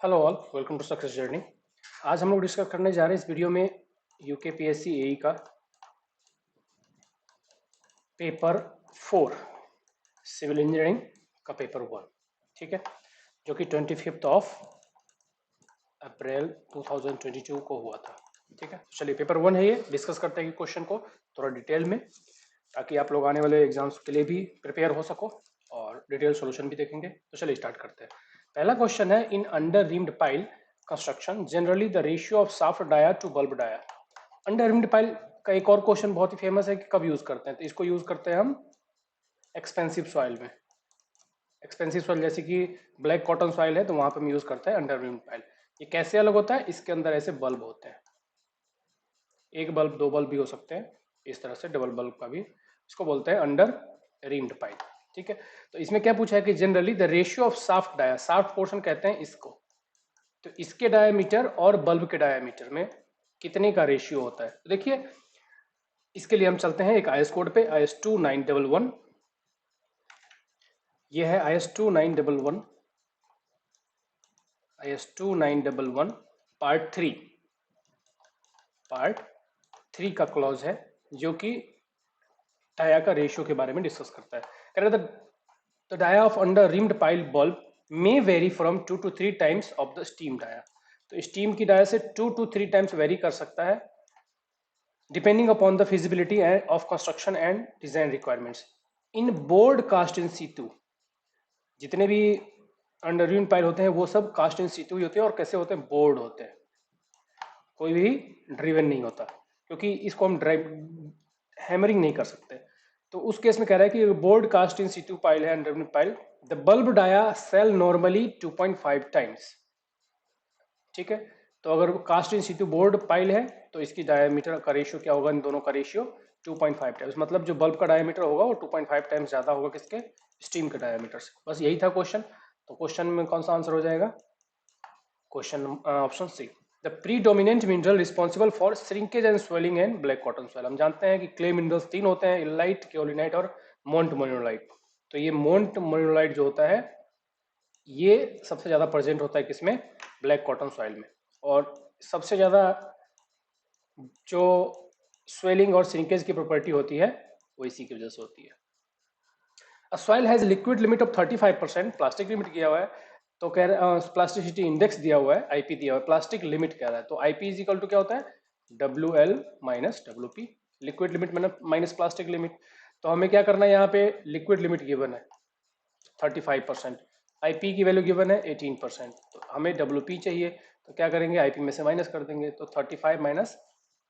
Hello all, welcome to success journey. आज हम लोग डिस्कस करने जा रहे हैं इस वीडियो में यूकेपीएससी एई का पेपर 4 सिविल इंजीनियरिंग का पेपर 1। ठीक है, जो कि 25 अप्रैल 2022 को हुआ था। ठीक है, तो चलिए पेपर 1 है ये, डिस्कस करते हैं क्वेश्चन को थोड़ा डिटेल में, ताकि आप लोग आने वाले एग्जाम्स के लिए भी प्रिपेयर हो सको और डिटेल सॉल्यूशन भी देखेंगे। तो चलिए स्टार्ट करते हैं। पहला क्वेश्चन है, in under reamed pile construction generally the ratio of shaft dia to bulb dia. Under reamed pile का एक और क्वेश्चन बहुत ही फेमस है कि कब यूज करते हैं, तो इसको यूज करते हैं हम एक्सपेंसिव सॉइल में। एक्सपेंसिव सॉइल जैसे कि ब्लैक कॉटन सॉइल है तो वहां पर हम यूज करते हैं अंडर रिम्ड पाइल। ये कैसे अलग होता है, इसके अंदर ऐसे बल्ब होते हैं, एक बल्ब दो बल्ब भी हो सकते हैं, इस तरह से डबल बल्ब का भी, इसको बोलते हैं अंडर रिम्ड पाइप। ठीक है, तो इसमें क्या पूछा है कि generally the ratio of shaft dia, shaft portion कहते हैं इसको, तो इसके डायमीटर और बल्ब के डायमीटर में कितने का रेशियो होता है। तो देखिए, इसके लिए हम चलते हैं एक आईएस कोड पे, IS 2911। ये है IS 2911, IS 2911 पार्ट 3 का क्लॉज है, जो कि डाया का रेशियो के बारे में डिस्कस करता है। कह रहे the dia of under reamed pile bulb may vary from 2 to 3 times of the stem dia. तो स्टीम की डाया से 2 to 3 टाइम्स वेरी कर सकता है, depending upon the feasibility of construction and design requirements in bored cast in situ. जितने भी under reamed pile होते हैं वो सब कास्ट इन सीटू ही होते हैं, और कैसे होते हैं, बोर्ड होते हैं, कोई भी ड्रिवन नहीं होता, क्योंकि इसको हम ड्राइव हैमरिंग नहीं कर सकते। तो उस केस में कह रहा है कि bored cast in situ pile है under pile, the bulb dia shall normally 2.5 times. ठीक है, तो अगर cast in situ bored pile है तो इसकी डायमीटर का रेशियो क्या होगा, इन दोनों का रेशियो 2.5 टाइम्स, मतलब जो बल्ब का डायमीटर होगा वो 2.5 टाइम्स ज्यादा होगा किसके, स्टीम के डायमीटर से। बस यही था क्वेश्चन। तो क्वेश्चन में कौन सा आंसर हो जाएगा, question option C, the predominant mineral responsible for shrinkage and swelling and black cotton soil. हम जानते हैं कि क्ले मिनरल्स तीन होते हैं, इलाइट, केओलिनाइट और मोन्ट मोनोलाइट। तो ये मोन्ट मोनोलाइट जो होता है ये सबसे ज्यादा प्रेजेंट होता है किसमें, ब्लैक कॉटन सॉइल में, और सबसे ज्यादा जो स्वेलिंग और श्रिंकेज की प्रॉपर्टी होती है वो इसी की वजह से होती है। Soil has liquid limit of 35%, plastic limit किया हुआ है, तो कह रहे प्लास्टिसिटी इंडेक्स दिया हुआ है, आईपी दिया हुआ है, प्लास्टिक लिमिट कह रहा है, तो आईपी इज इक्वल टू क्या होता है, WL minus WP, liquid limit minus plastic limit. तो हमें क्या करना है, यहाँ पे लिक्विड लिमिट गिवन है 35%, आईपी की वैल्यू गिवन है 18%, तो हमें WP चाहिए, तो क्या करेंगे, आईपी में से माइनस कर देंगे, तो 35 माइनस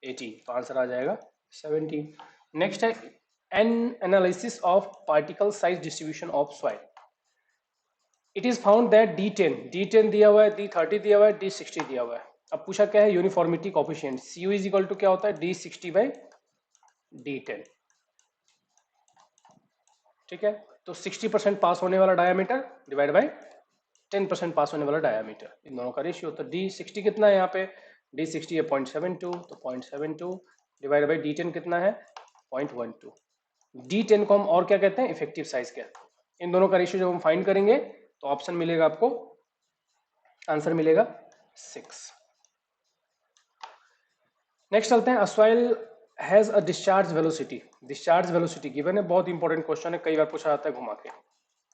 18, तो आंसर आ जाएगा 17। नेक्स्ट है N analysis of particle size distribution of soil. It is found that D10 दिया हुआ है, D30 दिया हुआ है, D60 दिया हुआ है। अब पूछा क्या है, uniformity coefficient CU is equal to क्या होता है, D60 बाई D10। ठीक है, तो 60% पास होने वाला डायामीटर डिवाइड बाई 10% पास होने वाला डायामीटर, इन दोनों का रेशियो। तो D60 कितना है यहाँ पे, D60 है 0.72, तो 0.72 डिवाइड बाई D10 कितना है 0.12। D10 को हम और क्या कहते हैं, इफेक्टिव साइज कहते हैं। इन दोनों का रेशियो जब हम फाइंड करेंगे तो ऑप्शन मिलेगा आपको, आंसर मिलेगा 6। नेक्स्ट चलते हैं, soil has a discharge velocity. Discharge velocity given है, बहुत इंपॉर्टेंट क्वेश्चन है, कई बार पूछा जाता है घुमा के।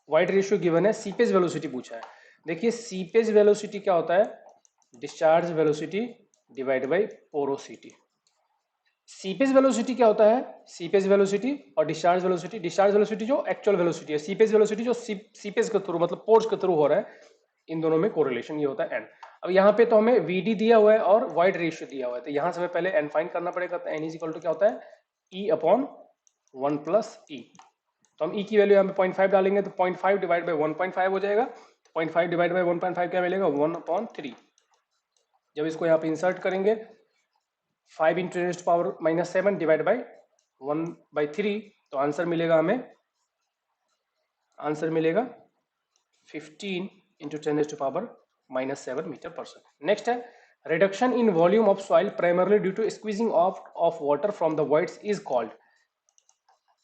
वाइड रेशियो गिवन है, सीपेज वेलोसिटी पूछा है। देखिए सीपेज वेलोसिटी क्या होता है, discharge velocity divide by porosity. Seepage velocity क्या होता है, सीपेज वेलोसिटी और डिस्चार्ज वेलोसिटी जो एक्चुअल वेलोसिटी है, सीपेज वेलोसिटी जो सीपेज के थ्रू मतलब पोर्स के थ्रू हो रहा है, इन दोनों में कोरिलेशन ये होता है एन। अब यहाँ पे तो हमें VD दिया हुआ है और वाइड रेशियो दिया हुआ है, तो यहाँ से हमें पहले एन फाइंड करना पड़ेगा। तो एन इज इक्वल टू क्या होता है, E अपॉन 1 प्लस E। तो हम E की वैल्यू यहाँ पे 0.5 डालेंगे, तो 0.5 डिवाइड बाई 1.5 हो जाएगा, 0.5 डिवाइड बाई 1.5 क्या मिलेगा, 1/3। जब इसको यहाँ पे इंसर्ट करेंगे 5 into ten power -7 divide by 1/3, तो आंसर मिलेगा हमें, आंसर मिलेगा 15 इंटू 10 पावर -7 मीटर पर सेकेंड। नेक्स्ट है, reduction in volume of soil primarily due to squeezing of water from the voids is called.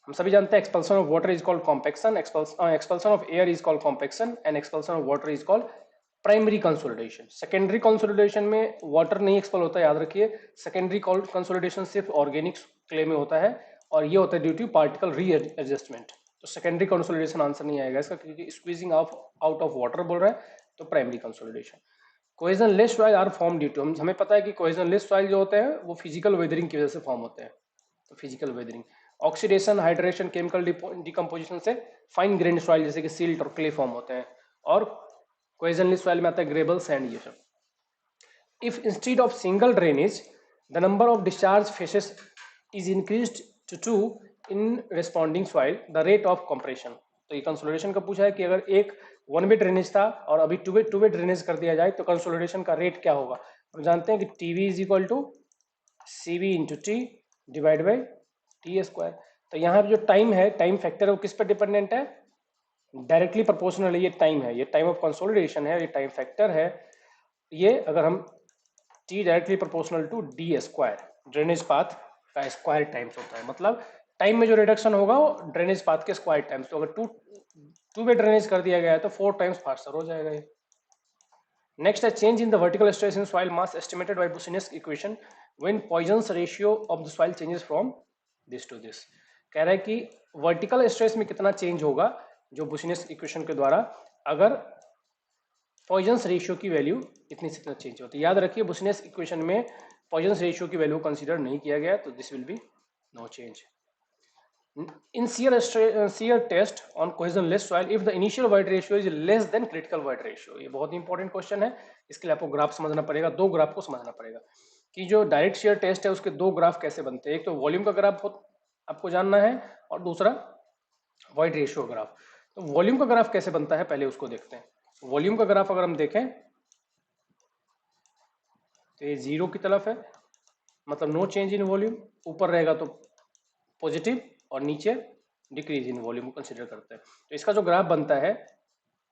हम सभी जानते हैं expulsion of water is called compaction, expulsion of air is called compaction, and expulsion of water is called primary consolidation. Secondary consolidation में water नहीं expel होता, याद रखिए। Secondary consolidation सिर्फ ऑर्गेनिक क्ले में होता है और ये होता है ड्यू टू पार्टिकल रीएडजस्टमेंट। तो सेकेंडरी कंसोलिडेशन आंसर नहीं आएगा इसका, क्योंकि स्क्वीजिंग आउट ऑफ वाटर बोल रहा है, तो primary consolidation. Cohesionless soil are form due to, हमें पता है कि कोहेजन लेस सॉइल जो होते हैं वो फिजिकल वेदरिंग की वजह से फॉर्म होते हैं, तो physical weathering. Oxidation, hydration, chemical decomposition से फाइन ग्रेन सॉइल जैसे कि सिल्ट और क्ले फॉर्म होते हैं। और कोहेजन लेस सॉइल में आता है ग्रेबल, सैंड, ये सब। If instead of single drainage the number of discharge faces is increased to 2 in responding soil the rate of compression. तो ये कंसोलिडेशन का पूछा है कि अगर एक वन वे ड्रेनेज था और अभी टू वे ड्रेनेज कर दिया जाए तो कंसोलिडेशन का रेट क्या होगा। हम जानते हैं कि TV is equal to CV into T divide by T square. तो यहाँ पे जो टाइम है, टाइम फैक्टर है, वो किस पर डिपेंडेंट है, डायरेक्टली प्रोपोर्शनल है। ये टाइम है, ये टाइम ऑफ कंसोलिडेशन है, ये टाइम फैक्टर है। ये अगर हम T directly proportional to D square, drainage path का स्क्वायर टाइम्स होता है, मतलब टाइम में जो रिडक्शन होगा वो ड्रेनेज पाथ के स्क्वायर टाइम्स। तो अगर टू वे ड्रेनेज कर दिया गया है तो 4 टाइम्स फास्टर हो जाएगा ये। नेक्स्ट है change in the vertical stress in soil mass estimated by Boussinesq equation when Poisson's ratio of the soil changes from this to this. कह रहा है कि वर्टिकल स्ट्रेस में कितना चेंज होगा जो बुसिनेस इक्वेशन के द्वारा अगर पॉइजन्स रेशियो की वैल्यू इतनी से इतना चेंज होती है। याद रखिए बुसिनेस इक्वेशन में पॉइजन्स रेशियो की वैल्यू कंसीडर नहीं किया गया, तो this will be no change. In shear test on cohesionless soil, if the initial void ratio is less than critical void ratio, ये बहुत इंपॉर्टेंट क्वेश्चन है। इसके लिए आपको ग्राफ समझना पड़ेगा, दो ग्राफ को समझना पड़ेगा कि जो डायरेक्ट शेयर टेस्ट है उसके दो ग्राफ कैसे बनते हैं। एक तो वॉल्यूम का ग्राफ आपको जानना है और दूसरा वॉइड रेशियो ग्राफ। तो वॉल्यूम का ग्राफ कैसे बनता है पहले उसको देखते हैं। वॉल्यूम का ग्राफ अगर हम देखें तो ये 0 की तरफ है, मतलब नो चेंज इन वॉल्यूम। ऊपर रहेगा तो पॉजिटिव और नीचे डिक्रीज इन वॉल्यूम को कंसिडर करते हैं। तो इसका जो ग्राफ बनता है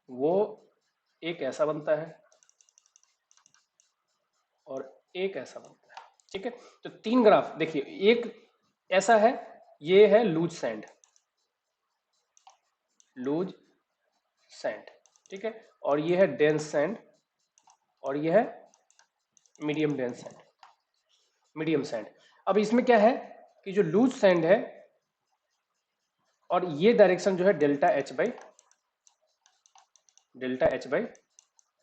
वो एक ऐसा बनता है और एक ऐसा बनता है, ठीक है। तो तीन ग्राफ देखिए, एक ऐसा है, ये है लूज सैंड, लूज सैंड, ठीक है, और ये है डेंस सैंड और ये है medium dense sand, medium sand. अब इसमें क्या है कि जो लूज सैंड है और ये डायरेक्शन जो है डेल्टा एच बाई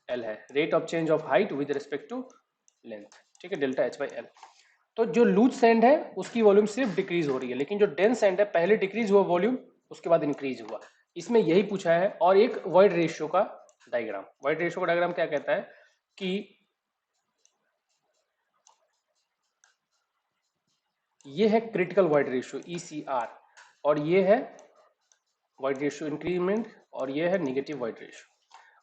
एल है, rate of change of height with respect to length, ठीक है, डेल्टा एच बाई एल। तो जो लूज सैंड है उसकी वॉल्यूम सिर्फ डिक्रीज हो रही है, लेकिन जो डेंस सैंड है पहले डिक्रीज हुआ वॉल्यूम, उसके बाद इंक्रीज हुआ। इसमें यही पूछा है। और एक वॉइड रेशियो का डायग्राम, वॉइड रेशियो का डायग्राम क्या कहता है कि ये है क्रिटिकल वॉइड रेशियो ECR और ये है वॉइड रेशियो इंक्रीमेंट और ये है निगेटिव वॉइड रेशियो।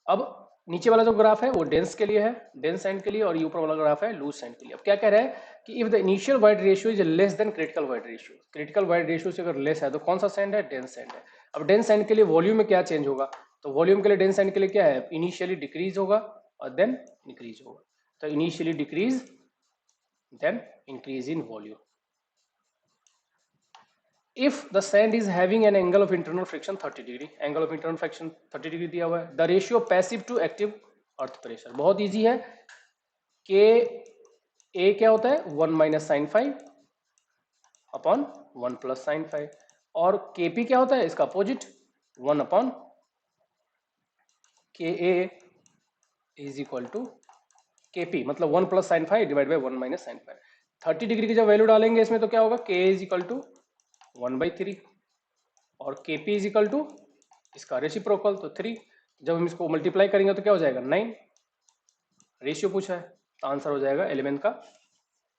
अब नीचे वाला जो ग्राफ है वो डेंस के लिए है, डेंस सैंड के लिए, और ये ऊपर वाला ग्राफ है लूज सैंड के लिए। अब क्या कह रहा है कि if the initial void ratio is less than critical void ratio, critical void ratio से अगर लेस है तो कौन सा सैंड है, डेंस सैंड है। अब डेंस सैंड के लिए वॉल्यूम में क्या चेंज होगा, तो वॉल्यूम के लिए डेंस सैंड के लिए क्या है, इनिशियली डिक्रीज होगा और देन इंक्रीज होगा। तो initially decrease then increase in volume. If the sand is having an angle of internal friction 30 degree, angle of internal friction 30 degree दिया हुआ है, the ratio passive to active earth pressure बहुत easy है। K A क्या होता है 1 minus sine 5 upon 1 plus sine 5, और KP क्या होता है इसका opposite 1 upon KA is equal to KP, मतलब 1 plus sine 5 divide by 1 minus sine 5। 30 degree की जब वैल्यू डालेंगे इसमें तो क्या होगा, K इज इक्वल टू 1/3 और KP इज इक्वल टू इसका रेसिप्रोकल तो 3। जब हम इसको मल्टीप्लाई करेंगे तो क्या हो जाएगा 9। रेशियो पूछा है तो आंसर हो जाएगा एलिमेंट का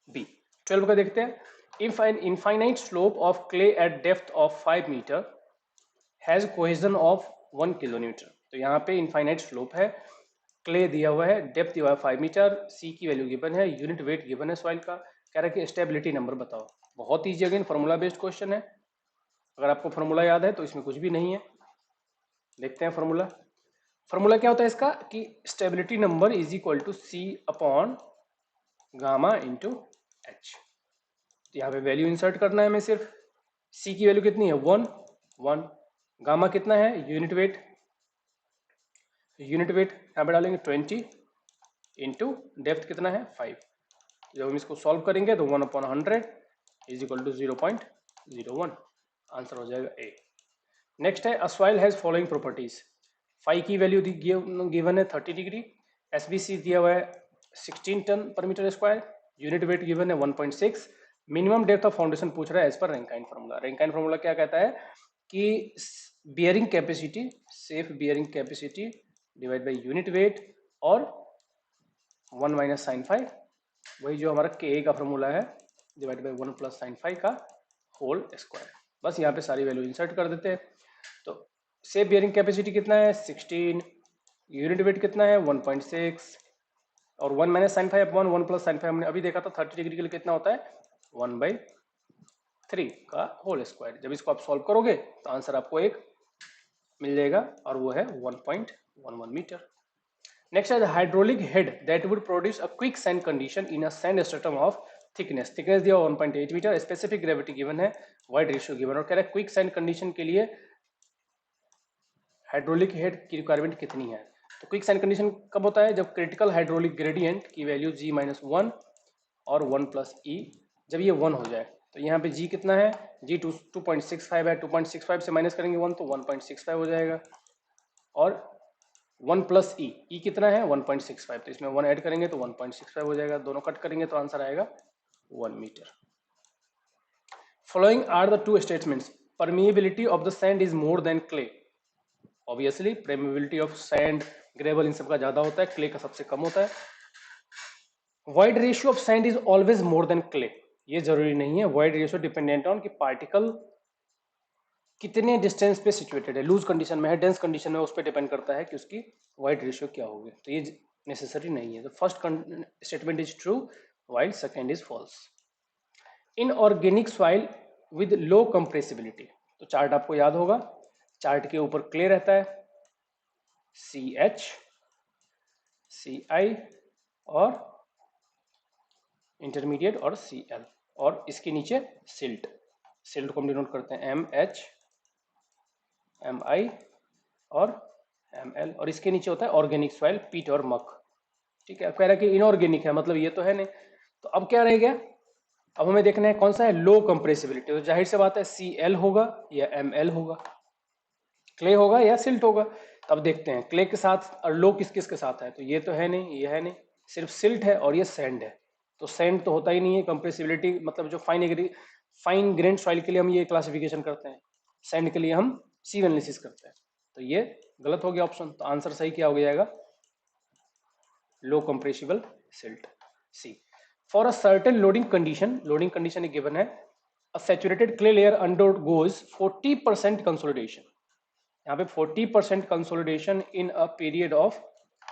बी। 12 का देखते हैं। If an infinite slope of clay at depth of 5 metre has cohesion of 1 kilometre. तो यहाँ पे इनफाइनाइट स्लोप है, क्ले दिया हुआ है, डेप्थ दिया हुआ है 5 मीटर, सी की वैल्यू गिवन है, यूनिट वेट गिवन है सॉइल का, कह रहा है कि स्टेबिलिटी नंबर बताओ। बहुत easy, again formula based question है। अगर आपको फॉर्मूला याद है तो इसमें कुछ भी नहीं है। देखते हैं फॉर्मूला। फॉर्मूला क्या होता है इसका कि stability number is equal to C upon gamma into H. यहाँ पे वैल्यू इंसर्ट करना है हमें सिर्फ। सी की वैल्यू कितनी है 1, गामा कितना है यूनिट वेट यहाँ पे डालेंगे 20 इंटू डेप्थ कितना है 5। जब हम इसको सॉल्व करेंगे तो 1/100 इज इक्वल टू 0.01, आंसर हो जाएगा ए। नेक्स्ट है a soil has following properties. Phi की वैल्यू गिवन है 30 डिग्री, एसबीसी दिया हुआ है 16 टन पर metre square, unit weight given है 1.6, मिनिमम डेप्थ ऑफ फाउंडेशन पूछ रहा है as per Rankine formula. Rankine formula क्या कहता है कि bearing capacity, safe bearing capacity divide by unit weight और 1 माइनस साइन फाइव, वही जो हमारा के का फार्मूला है divide by 1 plus sine five का होल स्क्वायर। बस यहाँ पे सारी वैल्यू इंसर्ट कर देते हैं। तो सेफ बियरिंग कैपेसिटी कितना है 16, यूनिट वेट कितना है 1.6 और 1 minus sine five upon 1 plus sine five हमने अभी देखा था 30 डिग्री के लिए कितना होता है 1/3 का होल स्क्वायर। जब इसको आप सॉल्व करोगे तो आंसर आपको एक मिल जाएगा और वो है 1.11 मीटर। नेक्स्ट है hydraulic head that would produce a quick sand condition in a sand stratum of thickness दिया 1.8 मीटर, स्पेसिफिक ग्रेविटी गिवन है, वाइड रेशियो गिवन और कह रहा है क्विक सैंड कंडीशन के लिए हाइड्रोलिक हेड की रिक्वायरमेंट कितनी है। तो क्विक सैंड कंडीशन कब होता है जब क्रिटिकल हाइड्रोलिक ग्रेडियंट की वैल्यू g-1 और 1 प्लस ई जब ये 1 हो जाए। तो यहाँ पे g कितना है g 2.65 है, 2.65 से माइनस करेंगे 1 तो 1.65 हो जाएगा और 1 प्लस ई कितना है 1.65, तो इसमें 1 ऐड करेंगे तो 1.65 हो जाएगा, दोनों कट करेंगे तो आंसर आएगा 1 meter. Following are the two statements, permeability of the sand is more than clay. Obviously permeability of sand gravel इन सब का ज्यादा होता है, क्ले का सबसे कम होता है। Void ratio of sand is always more than clay, ये जरूरी नहीं है, वाइड रेशियो डिपेंडेंट ऑन कि पार्टिकल कितने डिस्टेंस पे सिचुएटेड है, लूज कंडीशन में है, डेंस कंडीशन में, उस पर डिपेंड करता है कि उसकी वाइड रेशियो क्या होगी। तो ये नेसेसरी नहीं है। तो first statement is true while second is false. Inorganic soil with low compressibility, तो चार्ट आपको याद होगा, चार्ट के ऊपर क्ले रहता है CH CI और इंटरमीडिएट और Cl और इसके नीचे सिल्ट, सिल्ट को हम डिनोट करते हैं MH MI और ML और इसके नीचे होता है ऑर्गेनिक सॉइल पीट और मक। ठीक है, कह रहा है कि इनऑर्गेनिक है, मतलब ये तो है नहीं। तो अब क्या रह गया, अब हमें देखना है कौन सा है लो कंप्रेसिबिलिटी। तो जाहिर सी बात है Cl होगा या ML होगा, क्ले होगा या सिल्ट होगा। तो अब देखते हैं क्ले के साथ और लो किस किस के साथ है, तो ये तो है नहीं, ये है नहीं, सिर्फ सिल्ट है और ये सैंड है। तो सैंड तो होता ही नहीं है कंप्रेसिबिलिटी, मतलब जो फाइन ग्रेन सॉइल के लिए हम ये क्लासिफिकेशन करते हैं, सैंड के लिए हम सी एनालिसिस करते हैं। तो ये गलत हो गया ऑप्शन, तो आंसर सही क्या हो जाएगा low compressible silt C. For a certain loading condition given है, a saturated clay layer undergoes 40% consolidation, यहाँ पे 40% consolidation in a period of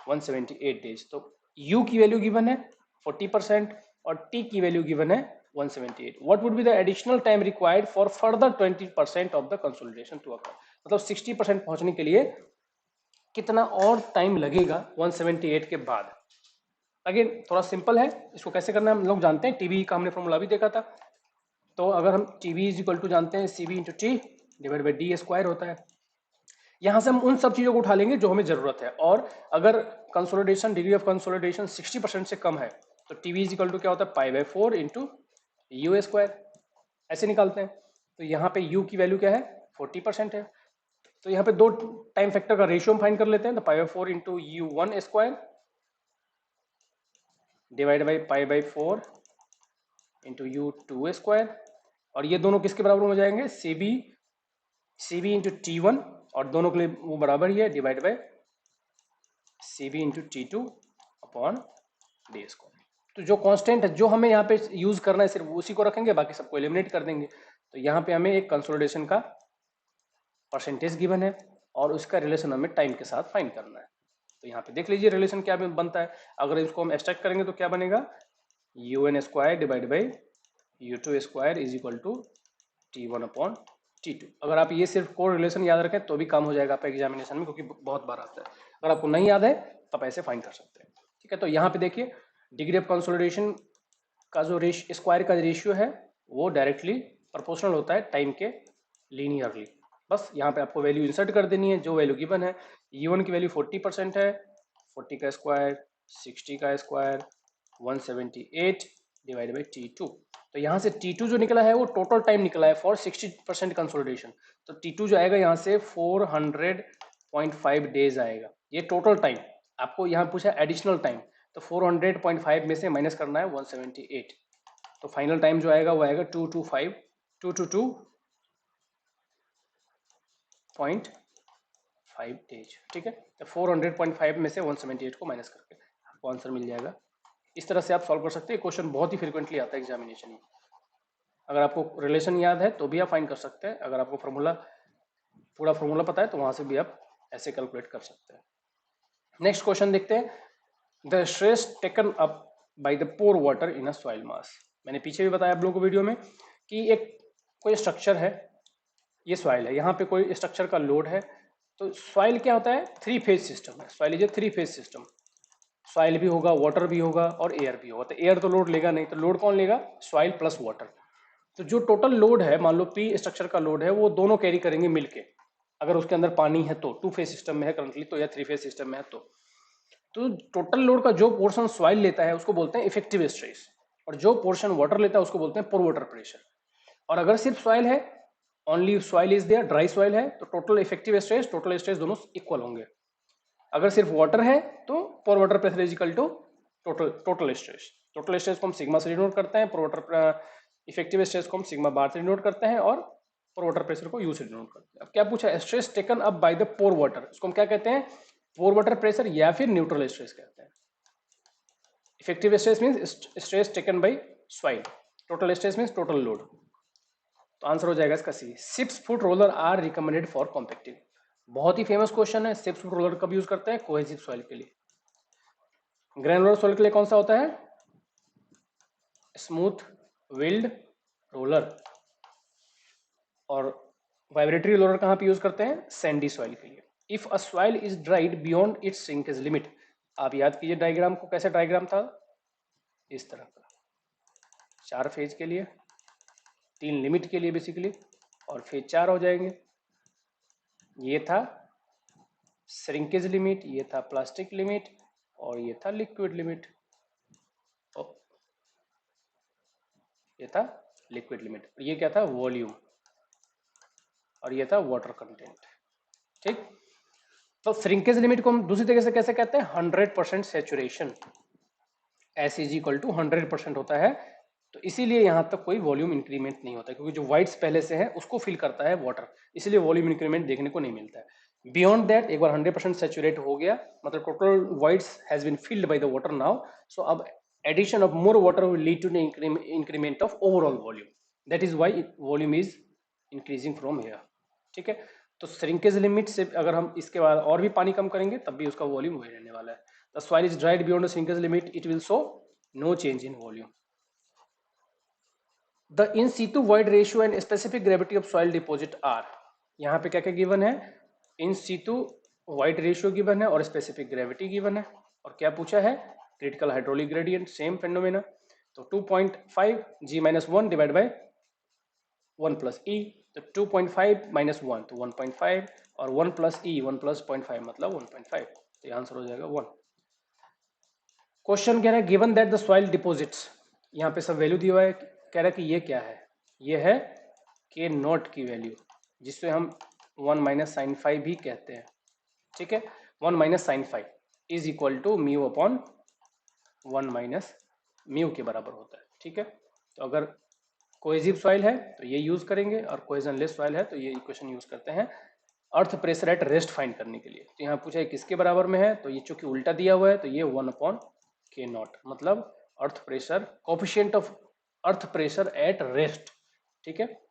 178 days. तो U की वैल्यू गिवन है 40% और T की वैल्यू गिवन है 178। What would be the additional time required for further 20% of the consolidation to occur, मतलब 60% पहुंचने के लिए कितना और टाइम लगेगा 178 के बाद। अगेन थोड़ा सिंपल है, इसको कैसे करना है हम लोग जानते हैं, TB का हमने फॉर्मूला भी देखा था। तो अगर हम TB इज इक्वल टू जानते हैं CB into T divide by D square होता है, यहां से हम उन सब चीजों को उठा लेंगे जो हमें जरूरत है। और अगर कंसोलिडेशन डिग्री ऑफ कंसोलिडेशन 60% से कम है तो TB इज इक्वल टू क्या होता है π/4 इंटू यू स्क्वायर, ऐसे निकालते हैं। तो यहाँ पे U की वैल्यू क्या है 40% है, तो यहाँ पे दो टाइम फैक्टर का रेशियो हम फाइंड कर लेते हैं। तो π/4 into U1 square divide by π/4 into U2 square, और ये दोनों किसके बराबर हो जाएंगे CB इंटू T1 और दोनों के लिए वो बराबर ही है divide by CB into T2 upon D square. तो जो कांस्टेंट है जो हमें यहाँ पे यूज करना है सिर्फ उसी को रखेंगे, बाकी सबको एलिमिनेट कर देंगे। तो यहाँ पे हमें एक कंसोलिडेशन का परसेंटेज गिवन है और उसका रिलेशन हमें टाइम के साथ फाइंड करना है। तो यहाँ पे देख लीजिए रिलेशन क्या बनता है, अगर इसको हम एक्सट्रैक्ट करेंगे तो क्या बनेगा UN square divide by U2 square is equal to T1 upon T2। अगर आप ये सिर्फ कोर रिलेशन याद रखें तो भी काम हो जाएगा आपका एग्जामिनेशन में, क्योंकि बहुत बार आता है। अगर आपको नहीं याद है तो आप ऐसे फाइंड कर सकते हैं। ठीक है, तो यहाँ पे देखिए डिग्री ऑफ कंसोलिडेशन का जो स्क्वायर का रेशियो है वो डायरेक्टली प्रोपोर्शनल होता है टाइम के लीनियरली। बस यहाँ पे आपको वैल्यू इंसर्ट कर देनी है जो वैल्यू गिवन है। U1 की वैल्यू 40% है, 40 का स्क्वायर, 60 का स्क्वायर, 178 डिवाइड बाई T2। तो यहाँ से T2 जो निकला है वो टोटल टाइम निकला है फॉर 60% कंसोलिडेशन। तो T2 जो आएगा यहाँ से 400.5 डेज आएगा, ये टोटल टाइम। आपको यहाँ पूछा एडिशनल टाइम, तो 400.5 में से माइनस करना है 178। तो फाइनल टाइम जो आएगा वो आएगा 222.5 डेज। ठीक है, तो 400.5 में से 178 को माइनस करके आपको आंसर मिल जाएगा। इस तरह से आप सॉल्व कर सकते हैं। क्वेश्चन बहुत ही फ्रिक्वेंटली आता है एग्जामिनेशन में। अगर आपको रिलेशन याद है तो भी आप फाइंड कर सकते हैं, अगर आपको पूरा फॉर्मूला पता है तो वहां से भी आप ऐसे कैलकुलेट कर सकते हैं। नेक्स्ट क्वेश्चन देखते हैं। The stress taken up by the pore water in a soil mass. मैंने पीछे भी बताया आप लोगों को वीडियो में कि एक कोई स्ट्रक्चर है, ये सॉइल है, यहाँ पे कोई स्ट्रक्चर का लोड है। तो सॉइल क्या होता है, 3 फेज सिस्टम है। Soil is a 3 phase system. Soil भी होगा, वाटर भी होगा और एयर भी होगा। तो एयर तो लोड लेगा नहीं, तो लोड कौन लेगा, सॉइल प्लस वाटर। तो जो टोटल लोड है, मान लो पी स्ट्रक्चर का लोड है, वो दोनों कैरी करेंगे मिलके। अगर उसके अंदर पानी है तो 2 फेज सिस्टम में है करंटली तो, या 3 फेज सिस्टम में है तो टोटल लोड का जो पोर्शन सॉइल लेता है उसको बोलते हैं इफेक्टिव स्ट्रेस, और जो पोर्शन वाटर लेता है उसको बोलते हैं पोर वाटर प्रेशर। और अगर सिर्फ सॉइल है, only soil is there, dry soil है, तो total effective stress total stress दोनों इक्वल होंगे। अगर सिर्फ वाटर है तो pore water pressure is equal to total stress. Total stress को हम सिग्मा से डिनोट करते हैं, पोर वाटर इफेक्टिव स्ट्रेस को हम सिग्मा बार से डिनोट करते हैं, और पोर वाटर प्रेशर को यू से डिनोट करते हैं। अब क्या पूछा, stress taken up by the pore water, इसको हम क्या कहते हैं, पोर वाटर प्रेशर या फिर न्यूट्रल स्ट्रेस कहते हैं। Effective stress means stress taken by soil, total stress means total load. तो आंसर हो जाएगा इसका C. 6 foot roller are recommended for compacting. बहुत ही फेमस क्वेश्चन है। 6 फुट रोलर कब यूज करते हैं, कोहेसिव सॉइल के लिए। ग्रैनुलर सॉइल के लिए कौन सा होता है, स्मूथ विल्ड रोलर। और वाइब्रेटरी रोलर कहां पे यूज करते हैं, सैंडी सॉइल के लिए। If a soil is dried beyond it's shrinkage limit, आप याद कीजिए डायग्राम को, कैसे डायग्राम था, इस तरह का, 4 फेज के लिए, 3 लिमिट के लिए बेसिकली, और फेज 4 हो जाएंगे। ये था श्रिंकेज लिमिट, ये था प्लास्टिक लिमिट, और ये था लिक्विड लिमिट। ये था लिक्विड लिमिट, और ये क्या था, वॉल्यूम, और ये था वाटर कंटेंट। ठीक, तो श्रिंकेज लिमिट को हम दूसरी तरीके से कैसे कहते हैं, 100% saturation, S is equal to 100% होता है। तो इसीलिए यहां तक कोई वॉल्यूम इंक्रीमेंट नहीं होता, क्योंकि जो वाइट्स पहले से है उसको फिल करता है वाटर, इसलिए वॉल्यूम इंक्रीमेंट देखने को नहीं मिलता है। बियॉन्ड दैट, एक बार 100% सेचुरेट हो गया, मतलब total voids has been filled by the water now, so अब addition of more water will lead to the increment of overall volume, that is why volume is increasing from here. ठीक है, तो shrinkage limit से अगर हम इसके बाद और भी पानी कम करेंगे तब भी उसका वॉल्यूम वही रहने वाला है। The soil is dried beyond the shrinkage limit, it will show no change in volume. The in situ void ratio and specific gravity of soil deposit are. यहाँ पे क्या क्या गिवन है, in situ void ratio given है और specific gravity given है, और क्या पूछा है, critical hydraulic gradient, same phenomena. तो 2.5 g-1 डिवाइड बाय 1 प्लस ई, तो 2.5 माइनस 1 तो 1.5, और 1 प्लस ई 1 प्लस 0.5 मतलब 1.5, तो ये आंसर हो जाएगा 1। क्वेश्चन कह रहा है given that the soil deposits, यहाँ पे सब वैल्यू दिया हुआ है, कह रहा है कि ये क्या है, ये है के नॉट की वैल्यू, जिससे हम 1 माइनस साइन 5 भी कहते हैं। ठीक है, 1 minus sine 5 is equal to mu upon 1 minus mu के बराबर होता है। ठीक है, तो अगर कोहेसिव सॉइल है तो ये यूज करेंगे, और कोहेजनलेस सॉइल है तो ये इक्वेशन यूज करते हैं अर्थ प्रेशर एट रेस्ट फाइंड करने के लिए। तो यहाँ पूछा है किसके बराबर में है, तो ये चूंकि उल्टा दिया हुआ है तो ये 1 अपॉन के नॉट, मतलब earth pressure, coefficient of earth pressure at rest. ठीक है,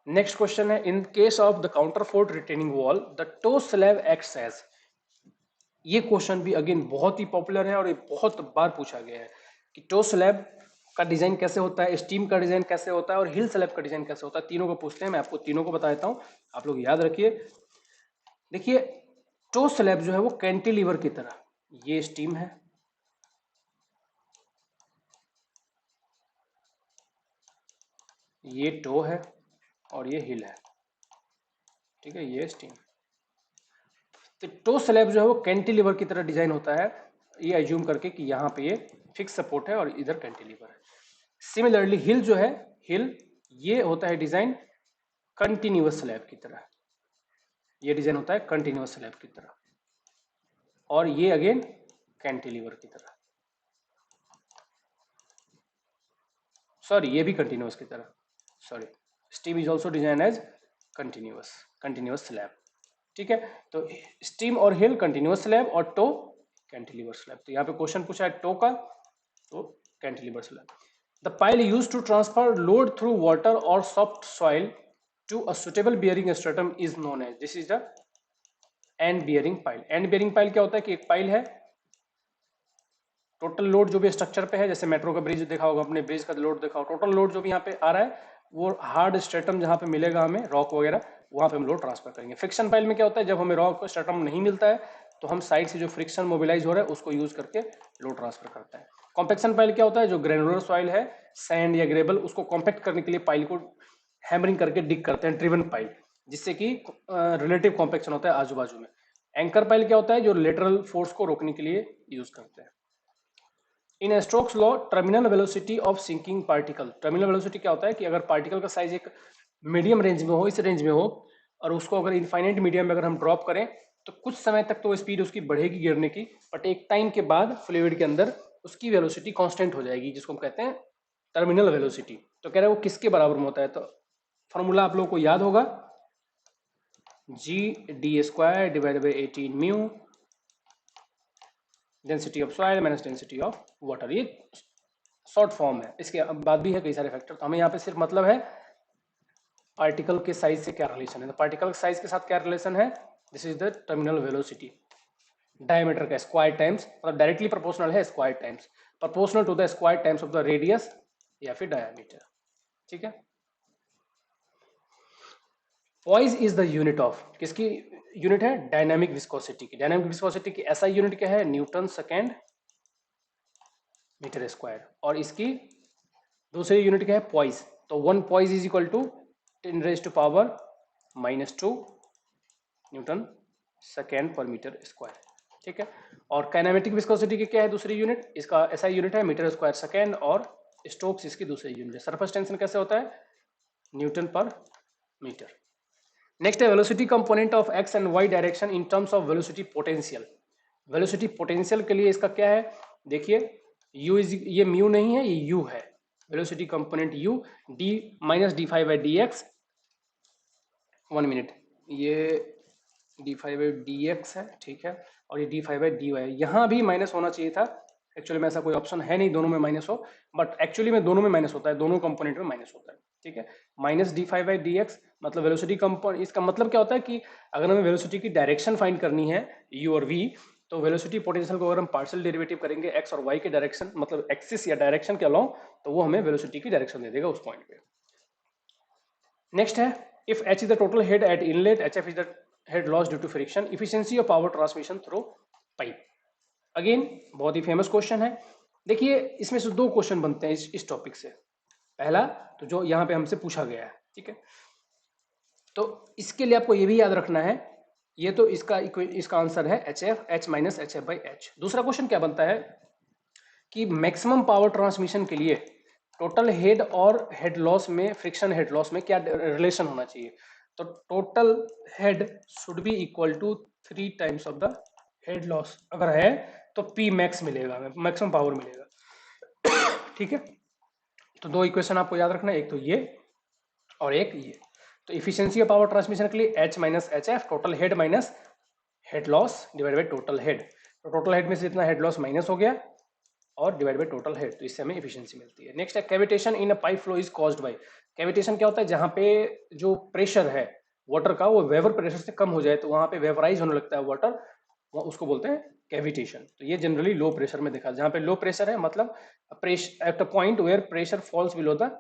नेक्स्ट क्वेश्चन है in case of the counterfort retaining wall the toe slab acts as. ये क्वेश्चन भी अगेन बहुत ही पॉपुलर है और ये बहुत बार पूछा गया है कि टो स्लैब का डिजाइन कैसे होता है, स्टीम का डिजाइन कैसे होता है, और हिल स्लैब का डिजाइन कैसे होता है। तीनों को पूछते हैं, मैं आपको तीनों को बता देता हूं, आप लोग याद रखिए। देखिए, टो स्लैब जो है वो कैंटिलीवर की तरह, ये स्टीम है, ये टो है, और ये हिल है। ठीक है, ये स्टीम। तो टो स्लैब जो है वो कैंटिलीवर की तरह डिजाइन होता है, ये एज्यूम करके कि यहाँ पे ये फिक्स सपोर्ट है और इधर कैंटिलीवर है। सिमिलरली हिल जो है, हिल ये होता है डिजाइन कंटिन्यूअस स्लैब की तरह, ये डिजाइन होता है कंटिन्यूअस स्लैब की तरह, और ये अगेन कैंटिलीवर की तरह, सॉरी ये भी कंटिन्यूअस की तरह, sorry stem is also design as continuous slab, ठीक है। तो स्टीम और हिल कंटिन्यूअस स्लैब और टो कैंटिलीवर स्लैब। तो यहाँ पे क्वेश्चन पूछा है टो का, तो cantilever slab. The pile use to transfer load through water और soft soil to a suitable bearing stratum is known as, this is the end bearing pile. End bearing pile क्या होता है कि एक पाइल है, total load जो भी structure पे है, जैसे मेट्रो का ब्रिज देखा होगा अपने, ब्रिज का लोड देखा होगा, टोटल लोड जो भी यहाँ पे आ रहा है वो हार्ड स्ट्रेटम जहाँ पे मिलेगा हमें रॉक वगैरह, वहाँ पे हम लोड ट्रांसफर करेंगे। फ्रिक्शन पाइल में क्या होता है, जब हमें रॉक स्ट्रेटम नहीं मिलता है तो हम साइड से जो फ्रिक्शन मोबिलाइज हो रहा है उसको यूज करके लोड ट्रांसफर करता है। कॉम्पैक्शन पाइल क्या होता है, जो ग्रेनुलर सॉइल है, सैंड या ग्रेबल, उसको कॉम्पैक्ट करने के लिए पाइल को हैमरिंग करके डिग करते हैं, ड्रिवन पाइल, जिससे कि रिलेटिव कॉम्पैक्शन होता है आजू बाजू में। एंकर पाइल क्या होता है, जो लेटरल फोर्स को रोकने के लिए यूज करते हैं। In Stokes law terminal velocity of sinking particle, terminal velocity क्या होता है कि अगर पार्टिकल का साइज एक मीडियम रेंज में हो, इस रेंज में हो, और उसको अगर इनफाइनाइट मीडियम में अगर हम ड्रॉप करें तो कुछ समय तक तो स्पीड उसकी बढ़ेगी गिरने की, बट एक टाइम के बाद फ्लूइड के अंदर उसकी वेलोसिटी कांस्टेंट हो जाएगी, जिसको हम कहते हैं टर्मिनल वेलोसिटी। तो कह रहे हैं वो किसके बराबर में होता है, तो फॉर्मूला आप लोगों को याद होगा, G D square divided by 18 mu density of soil minus density of water. ये शॉर्ट फॉर्म है, इसके बाद भी है कई सारे फैक्टर, तो हमें यहाँ पे सिर्फ मतलब है पार्टिकल के साइज से क्या रिलेशन है। तो पार्टिकल के साइज के साथ क्या रिलेशन है, this is the terminal velocity, diameter का स्क्वायर टाइम्स, मतलब डायरेक्टली प्रोपोर्शनल है square times, proportional to the square times of the radius या फिर डायमीटर, ठीक है। Poise is the unit of, किसकी यूनिट है, डायनामिक विस्कोसिटी की। डायनामिक विस्कोसिटी की ऐसा यूनिट क्या है, न्यूटन सेकेंड मीटर स्क्वायर, और इसकी दूसरी यूनिट क्या है, पॉइज। तो 1 poise is equal to 10⁻⁻² newton second पर मीटर स्क्वायर, ठीक है। और काइनेमेटिक विस्कोसिटी की क्या है दूसरी यूनिट, इसका ऐसा यूनिट है मीटर स्क्वायर सेकेंड, और स्टोक्स इसकी दूसरी यूनिट है। सरफेस टेंशन कैसे होता है, न्यूटन पर मीटर। नेक्स्ट है velocity component of X and Y direction in terms of velocity potential. Velocity potential के लिए इसका क्या है, देखिए u इज, ये म्यू नहीं है, ये u है, velocity component u, d minus D five by D x, 1 minute, ये d5 बाई डी एक्स है, ठीक है, और ये d5 बाई डी वाई, यहाँ भी माइनस होना चाहिए था, एक्चुअली में ऐसा कोई ऑप्शन है नहीं दोनों में माइनस हो, बट एक्चुअली में दोनों में माइनस होता है, दोनों कंपोनेंट में माइनस होता है, ठीक है। Minus d5 by D x मतलब वेलोसिटी कंपोनेंट, इसका मतलब क्या होता है कि अगर हमें वेलोसिटी की डायरेक्शन फाइंड करनी है u और v, तो वेलोसिटी पोटेंशियल को अगर हम पार्शियल डेरिवेटिव करेंगे x और y के डायरेक्शन, मतलब एक्सिस या डायरेक्शन के अलोंग, तो वो हमें वेलोसिटी की डायरेक्शन दे देगा उस पॉइंट पे। नेक्स्ट है, if h is the total head at inlet, hf is the head loss due to friction, efficiency of power transmission through pipe. Again बहुत ही फेमस क्वेश्चन है। देखिए इसमें से 2 क्वेश्चन बनते हैं इस टॉपिक से। पहला तो जो यहाँ पे हमसे पूछा गया है, ठीक है, तो इसके लिए आपको ये भी याद रखना है, ये तो इसका आंसर है HF, H minus HF by H। दूसरा क्वेश्चन क्या बनता है कि मैक्सिमम पावर ट्रांसमिशन के लिए टोटल हेड और हेड लॉस में, फ्रिक्शन हेड लॉस में क्या रिलेशन होना चाहिए, तो total head should be equal to 3 times of the head loss, अगर है तो P मैक्स मिलेगा, मैक्सिमम पावर मिलेगा, ठीक है। तो 2 इक्वेशन आपको याद रखना है, एक तो ये और एक ये। तो इफिशिएंसी ऑफ पावर ट्रांसमिशन के लिए H minus HF, total head minus head loss divide by total head, तो टोटल हेड में से जितना हेड लॉस माइनस हो गया और डिवाइड बाई टोटल हेड, तो इससे हमें इफिशिएंसी मिलती है। नेक्स्ट है cavitation in a pipe flow is caused by, cavitation क्या होता है, जहां पे जो प्रेशर है वाटर का वो वेवर प्रेशर से कम हो जाए तो वहां पे वेवराइज होने लगता है वाटर, उसको बोलते हैं कैविटेशन। तो ये जनरली लो प्रेशर में देखा, जहां पे लो प्रेशर है मतलब pressure at a point where pressure falls below the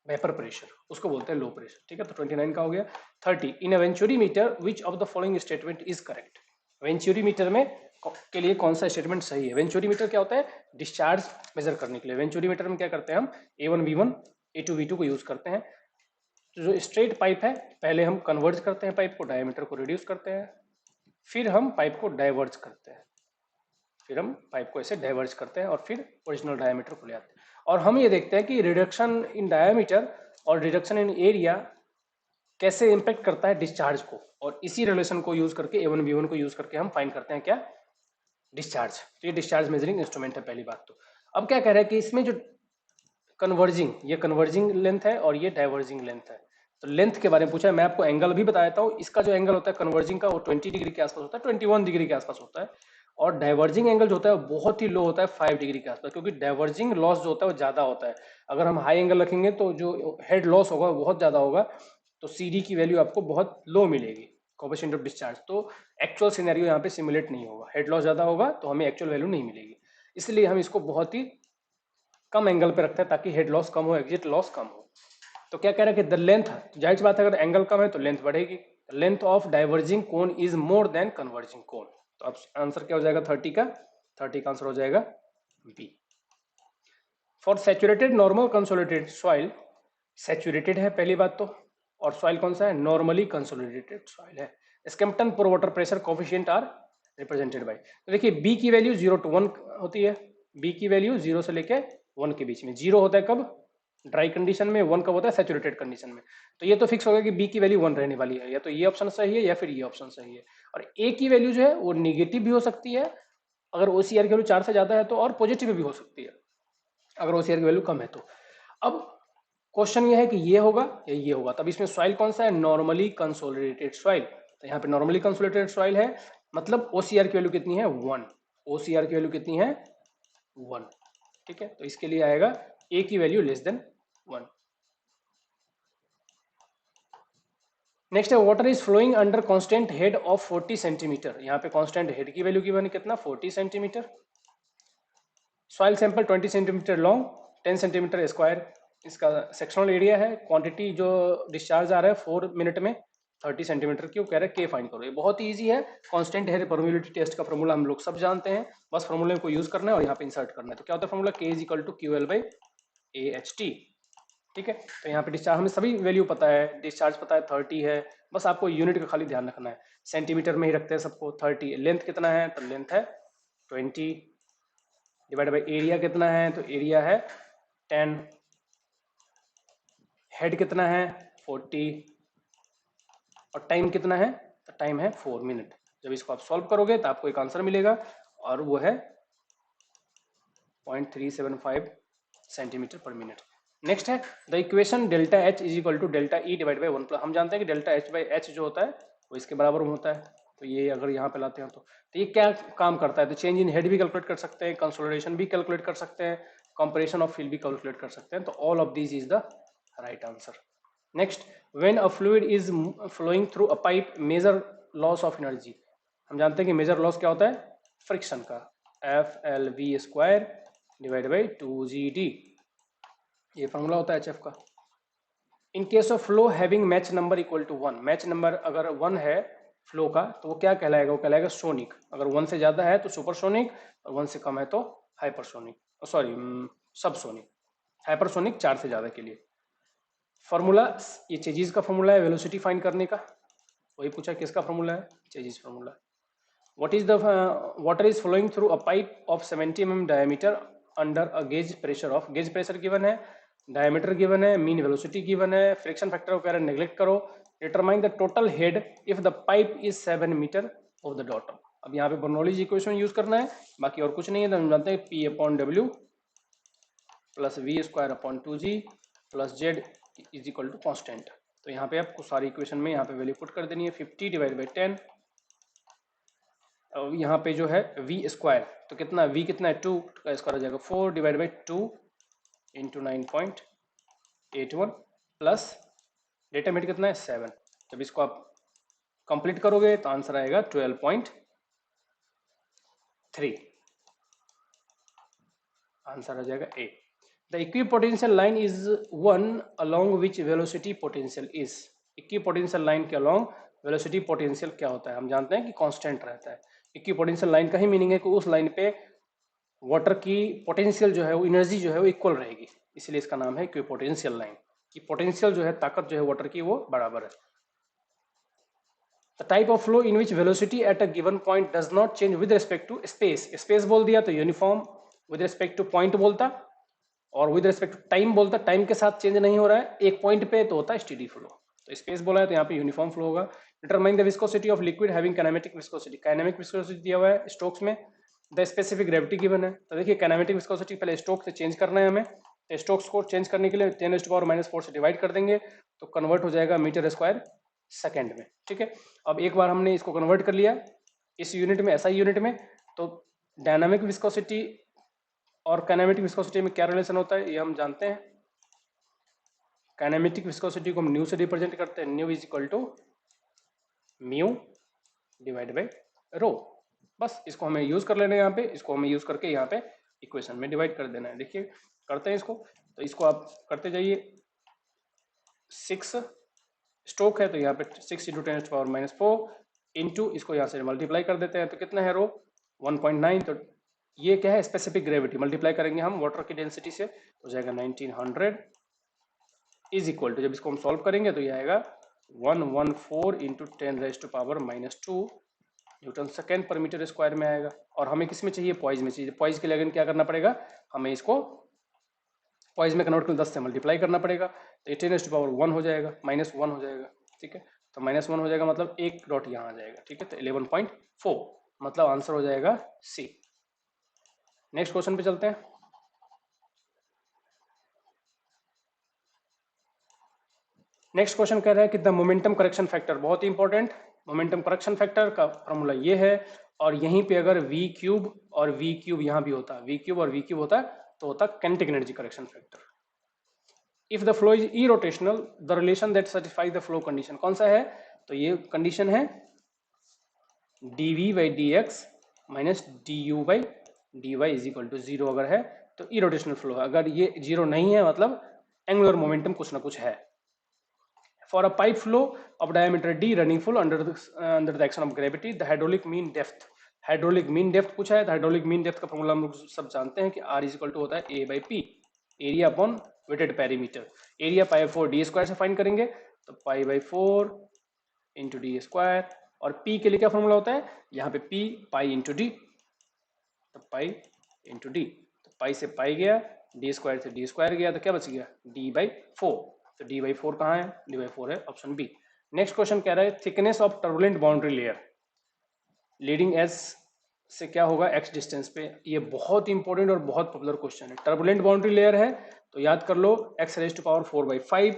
vapour pressure, उसको बोलते हैं लो प्रेशर, ठीक है। तो 29 का हो गया। 30 in a venturi meter which of the following statement is correct, venturi meter में के लिए कौन सा स्टेटमेंट सही है। वेंचुरी मीटर क्या होता है, डिस्चार्ज मेजर करने के लिए। वेंचुरी मीटर में क्या करते हैं हम, A1 V1 A2 V2 को यूज करते हैं। तो जो स्ट्रेट पाइप है पहले हम कन्वर्ज करते हैं पाइप को, डायमीटर को रिड्यूस करते हैं, फिर हम पाइप को डाइवर्ज करते हैं, फिर हम पाइप को ऐसे डाइवर्ज करते हैं और फिर ओरिजिनल डायमीटर को ले आते हैं। और हम ये देखते हैं कि रिडक्शन इन डायमीटर और रिडक्शन इन एरिया कैसे इंपैक्ट करता है डिस्चार्ज को, और इसी रिलेशन को यूज करके A1 B1 को यूज करके हम फाइंड करते हैं क्या, डिस्चार्ज। तो ये डिस्चार्ज मेजरिंग इंस्ट्रूमेंट है पहली बात। तो अब क्या कह रहा है कि इसमें जो कन्वर्जिंग, ये कन्वर्जिंग लेंथ है और ये डाइवर्जिंग लेंथ है। तो लेंथ के बारे में पूछा है, मैं आपको एंगल भी बता देता हूँ। इसका जो एंगल होता है कन्वर्जिंग का वो 20 डिग्री के आसपास होता है, 21 डिग्री के आसपास होता है। और डाइवर्जिंग एंगल जो होता है वो बहुत ही लो होता है, 5 डिग्री के आसपास, क्योंकि डाइवर्जिंग लॉस जो होता है वो ज़्यादा होता है। अगर हम हाई एंगल रखेंगे तो जो हेड लॉस होगा वो बहुत ज़्यादा होगा, तो CD की वैल्यू आपको बहुत लो मिलेगी, कोएफिशिएंट ऑफ डिस्चार्ज। तो एक्चुअल सिनेरियो यहाँ पे सिमुलेट नहीं होगा, हेड लॉस ज़्यादा होगा तो हमें एक्चुअल वैल्यू नहीं मिलेगी। इसलिए हम इसको बहुत ही कम एंगल पे रखते हैं ताकि हेड लॉस कम हो, एग्जिट लॉस कम हो। तो क्या कह रहा है कि द लेंथ, जाहिर सी बात है अगर एंगल कम है तो लेंथ बढ़ेगी। Length of diverging cone is more than converging cone. तो अब आंसर क्या हो जाएगा 30 का, 30 का आंसर हो जाएगा B. For saturated normal consolidated soil, saturated है पहली बात तो, और सॉइल कौन सा है, नॉर्मली कंसोलिडेटेड सॉइल है। Skempton pore water pressure coefficient are represented by, तो देखिए बी की वैल्यू 0 to 1 होती है। बी की वैल्यू 0 से लेके 1 के बीच में। 0 होता है कब, ड्राई कंडीशन में, 1 कब होता है, सैचुरेटेड कंडीशन में। तो ये तो फिक्स होगा कि बी की वैल्यू 1 रहने वाली है, या तो ये ऑप्शन सही है या फिर ये ऑप्शन सही है। और ए की वैल्यू जो है वो निगेटिव भी हो सकती है, अगर OCR की वैल्यू 4 से ज्यादा है तो, और पॉजिटिव भी हो सकती है अगर OCR की वैल्यू कम है तो। अब क्वेश्चन ये है कि ये होगा या ये होगा। तब इसमें सॉइल कौन सा है, नॉर्मली कंसोलिडेटेड सॉइल। तो यहाँ पे नॉर्मली कंसोलिडेटेड सॉइल है, मतलब OCR की वैल्यू कितनी है 1, OCR की वैल्यू कितनी है 1। ठीक है, तो इसके लिए आएगा ए की वैल्यू लेस देन 1। नेक्स्ट है water is flowing under constant head of 40 centimetre. यहाँ पे कांस्टेंट हेड की वैल्यू गिवन है कितना, 40 centimetre. Soil sample 20 centimetre long, 10 centimetre square इसका सेक्शनल एरिया है। क्वांटिटी जो डिस्चार्ज आ रहा है 4 मिनट में 30 सेंटीमीटर की, वो कह रहे हैं के फाइंड करो। ये बहुत ही ईजी है, कांस्टेंट हेड परमेबिलिटी टेस्ट का फॉर्मूला हम लोग सब जानते हैं, बस फॉर्मूले को यूज करना है और यहाँ पे इंसर्ट करना है। तो क्या होता है formula, K is equal to QL/AHT। ठीक है, तो यहाँ पे डिस्चार्ज हमें सभी वैल्यू पता है, डिस्चार्ज पता है 30 है, बस आपको यूनिट का खाली ध्यान रखना है। सेंटीमीटर में ही रखते हैं सबको, 30। लेंथ कितना है, तो लेंथ है 20 डिवाइड बाई एरिया कितना है, तो एरिया है 10। हेड कितना है 40, और टाइम कितना है, तो टाइम है 4 मिनट। जब इसको आप सॉल्व करोगे तो आपको एक आंसर मिलेगा, और वो है 0.375 सेंटीमीटर पर मिनट। नेक्स्ट है the equation delta H is equal to delta E divide by 1 plus, हम जानते हैं कि डेल्टा H/H जो होता है वो इसके बराबर होता है। तो ये अगर यहाँ पे लाते हैं तो ये क्या काम करता है, तो चेंज इन हेड भी कैलकुलेट कर सकते हैं, कंसोलिडेशन भी कैलकुलेट कर सकते हैं, कंप्रेशन ऑफ फील्ड भी कैलकुलेट कर सकते हैं। तो all of this is the right answer. Next, when a fluid is flowing through a pipe major loss of energy. हम जानते हैं कि मेजर लॉस क्या होता है, फ्रिक्शन का, FLV² डिवाइड बाई 2GD, ये फॉर्मूला होता है HF का। In case of flow having Mach number equal to 1, Mach number अगर 1 है फ्लो का तो वो क्या कहलाएगा, वो कहलाएगा सोनिक। अगर 1 से ज्यादा है तो सुपरसोनिक, और 1 से कम है तो हाइपरसोनिक, सॉरी सबसोनिक। हाइपरसोनिक 4 से ज्यादा के लिए। फॉर्मूला ये चेजिस का फॉर्मूला है वेलोसिटी फाइंड करने का, वही पूछा किसका फॉर्मूला है, chassis formula. What is the water is flowing through a pipe of 70 mm diameter under a gauge pressure of, gauge pressure given है, diameter given है, mean velocity given है, friction factor को कह रहे हैं neglect करो, determine the total head if the pipe is 7 meter of the bottom। अब यहाँ पे बर्नौलीज इक्वेशन यूज करना है, बाकी और कुछ नहीं है। तो हम जानते हैं P/W plus V²/2G plus Z is equal to constant. तो यहाँ पे आपको सारी इक्वेशन में यहाँ पे वैल्यू पुट कर देनी है, 50 डिवाइड बाई 10। अब यहाँ पे जो है V² तो कितना, V कितना है 2 का स्क्वायर हो जाएगा 4 divide by 2 into 9.81 plus data मेट कितना है 7। जब इसको आप कंप्लीट करोगे तो आंसर आएगा 12.3, आंसर आ जाएगा A। The equipotential line is one along which velocity potential is, equipotential line के अलोंग वेलोसिटी पोटेंशियल क्या होता है, हम जानते हैं कि कांस्टेंट रहता है। इक्विपोटेंशियल लाइन का ही मीनिंग है कि उस लाइन पे वाटर की पोटेंशियल जो है वो एनर्जी जो है वो इक्वल रहेगी, इसलिए इसका नाम है इक्विपोटेंशियल लाइन, कि पोटेंशियल जो है ताकत जो है वाटर की वो बराबर है। The type of flow in which velocity at a given point does not change with respect to space. Space बोल दिया तो uniform, with respect to point बोलता, और विद रिस्पेक्ट टू टाइम बोलता, टाइम के साथ चेंज नहीं हो रहा है एक पॉइंट पे तो होता है स्टेडी फ्लो। तो स्पेस बोला है तो यहाँ पे यूनिफॉर्म फ्लो होगा। Determine the viscosity of liquid having kinematic viscosity. Kinematic viscosity दिया हुआ है स्ट्रोक्स में, द स्पेसिफिक ग्रेविटी गिवन है। तो देखिए काइनेमेटिक विस्कोसिटी पहले स्ट्रोक से चेंज करना है हमें, तो स्ट्रोक्स को चेंज करने के लिए 10⁻⁻⁴ से डिवाइड कर देंगे तो कन्वर्ट हो जाएगा मीटर स्क्वायर सेकेंड में। ठीक है, अब एक बार हमने इसको कन्वर्ट कर लिया इस यूनिट में, ऐसा यूनिट में, तो डायनामिक विस्कोसिटी और काइनेमेटिक विस्कोसिटी में क्या रिलेशन होता है ये हम जानते हैं। काइनेमेटिक विस्कोसिटी को हम न्यू से रिप्रेजेंट करते हैं, nu is equal to mu divide by rho. बस इसको हमें यूज कर लेना है यहाँ पे, इसको हमें यूज करके यहाँ पे इक्वेशन में डिवाइड कर देना है। देखिए करते हैं इसको, तो इसको आप करते जाइए। 6 स्ट्रोक है तो यहाँ पे 6 × 10⁻⁻⁴ इंटू इसको यहाँ से मल्टीप्लाई कर देते हैं तो कितना है रो 1.9। तो ये क्या है स्पेसिफिक ग्रेविटी, मल्टीप्लाई करेंगे हम वाटर की डेंसिटी से तो हो जाएगा 1900 इज इक्वल टू, जब इसको हम सॉल्व करेंगे तो ये आएगा 114 इंटू 10⁻⁻² न्यूटन सेकेंड पर मीटर स्क्वायर में आएगा। और हमें किस में चाहिए, पॉइज में चाहिए। पॉइज के लिए अगेन क्या करना पड़ेगा, हमें इसको पॉइज में कन्वर्ट कर 10 से मल्टीप्लाई करना पड़ेगा तो 10⁻1 हो जाएगा, -1 हो जाएगा। ठीक है, तो -1 हो जाएगा मतलब एक डॉट यहाँ आ जाएगा। ठीक है, तो 11.4 मतलब आंसर हो जाएगा सी। नेक्स्ट क्वेश्चन पे चलते हैं। नेक्स्ट क्वेश्चन कह रहा है कि द मोमेंटम करेक्शन फैक्टर, बहुत ही इंपॉर्टेंट, मोमेंटम करेक्शन फैक्टर का फॉर्मूला ये है। और यहीं पे अगर v क्यूब और v क्यूब यहाँ भी होता, v क्यूब और v क्यूब होता तो होता kinetic energy correction factor. If the flow is irrotational the relation that satisfy the flow condition, कौन सा है, तो ये कंडीशन है dv/dx minus du/dy is equal to 0 अगर है तो इरोटेशनल फ्लो है, अगर ये 0 नहीं है मतलब एंगुलर मोमेंटम कुछ ना कुछ है। For a pipe flow of diameter d running full under the action of gravity, the hydraulic mean depth, hydraulic mean depth पूछा है तो हाइड्रोलिक मीन डेप्थ का फॉर्मूला हम लोग सब जानते हैं कि r इज इक्वल टू होता है a/p, area upon wetted perimeter. Area π/4d² से फाइंड करेंगे तो π/4 इंटू डी स्क्वायर, और p के लिए क्या फॉर्मूला होता है, यहाँ पे p पाई इंटू डी, तो पाई इंटू डी, तो पाई से पाई गया, d² से d² गया तो क्या बच गया d/4। तो d/4 कहाँ है, d/4 है ऑप्शन बी। नेक्स्ट क्वेश्चन कह रहा है thickness of turbulent boundary layer leading edge से क्या होगा x डिस्टेंस पे। ये बहुत इंपॉर्टेंट और बहुत पॉपुलर क्वेश्चन है। टर्बुलेंट बाउंड्री लेयर है तो याद कर लो x⁴/5।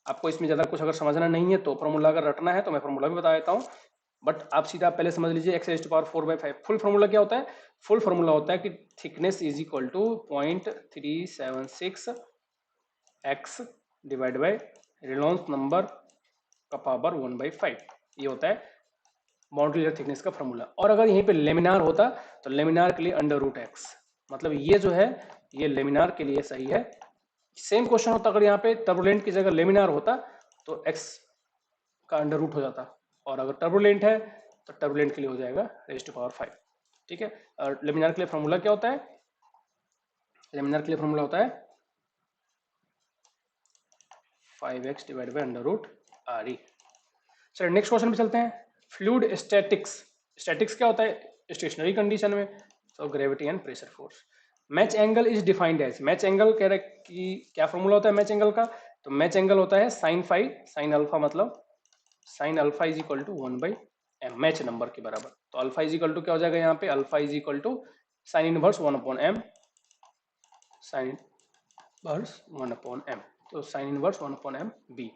आपको इसमें ज्यादा कुछ अगर समझना नहीं है तो फॉर्मूला अगर रटना है तो मैं फॉर्मूला भी बता देता हूँ, बट आप सीधा पहले समझ लीजिए x⁴/5 फुल फॉर्मूला क्या होता है। फुल फॉर्मूला होता है कि thickness is equal to 0.376 x divide by Reynolds number का पावर 1/5, ये होता है बाउंड्री लेयर थिकनेस का फॉर्मूला। और अगर यहीं पे लेमिनार होता तो लेमिनार के लिए √x, मतलब ये जो है ये लेमिनार के लिए सही है। सेम क्वेश्चन होता अगर यहाँ पे टर्बुलेंट की जगह लेमिनार होता तो x का √√ हो जाता, और अगर टर्बुलेंट है तो टर्बुलेंट के लिए हो जाएगा raised to power 5। ठीक है, और लेमिनार के लिए फॉर्मूला क्या होता है, लेमिनार के लिए फॉर्मूला होता है 5x डिवाइड बाई √RE। चलिए नेक्स्ट क्वेश्चन पे चलते हैं। फ्लूइड स्टैटिक्स, स्टैटिक्स क्या होता है, स्टेशनरी कंडीशन में, तो gravity and pressure force. Mach angle is defined as, Mach angle कह रहे हैं कि क्या फॉर्मूला होता है मैच एंगल का, तो मैच एंगल होता है sin फाई sin अल्फा, मतलब sin alpha is equal to 1/m, Mach number के बराबर। तो अल्फा इज इक्वल टू क्या हो जाएगा यहाँ पे, alpha is equal to sin inverse 1/m, sin inverse 1/m, तो sin inverse 1/m b।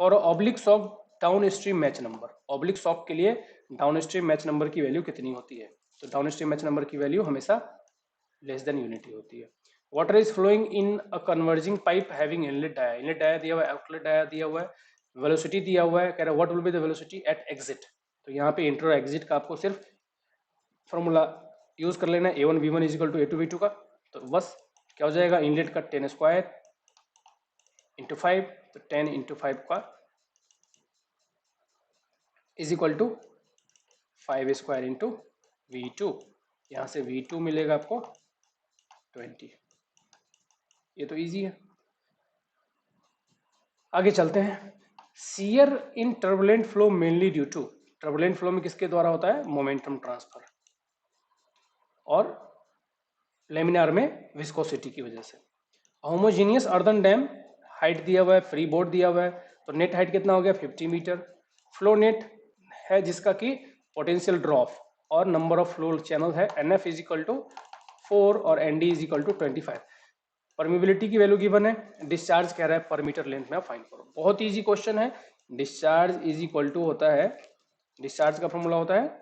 For oblique shock downstream Mach number, oblique shock के लिए डाउन स्ट्रीम मैच नंबर की value कितनी होती है, तो डाउन स्ट्रीम मैच नंबर की value हमेशा लेस देन यूनिटी होती है। Water is flowing in a converging pipe having inlet dia, inlet dia दिया हुआ है, आउटलेट डाया दिया हुआ है, वेलोसिटी दिया हुआ है, कह रहा है what will be the velocity at exit. तो यहाँ पे इंटर एग्जिट का आपको सिर्फ फॉर्मूला यूज कर लेना है, a1 v1 is equal to a2 v2 का। तो बस क्या हो जाएगा, इनलेट का 10² इंटू 5, तो 10 इंटू 5 का is equal to 5² into v2, यहाँ से v2 मिलेगा आपको 20। ये तो इजी है। आगे चलते हैं। Shear in turbulent flow mainly due to, turbulent flow में किसके द्वारा होता है? Momentum transfer. और लेमिनार में विस्कोसिटी की वजह से। होमोजीनियस अर्दन डैम हाइट दिया हुआ है, फ्री बोर्ड दिया हुआ है, तो नेट हाइट कितना हो गया? 50 मीटर। फ्लो नेट है जिसका कि पोटेंशियल ड्रॉप और नंबर ऑफ फ्लो चैनल है NF इज इक्वल टू 4 और ND is equal to 25। Permeability की वैल्यू गिवन है, डिस्चार्ज कह रहा है पर मीटर लेंथ में फाइंड करो। बहुत इजी क्वेश्चन है। डिस्चार्ज इज इक्वल टू होता है, डिस्चार्ज का फॉर्मूला होता है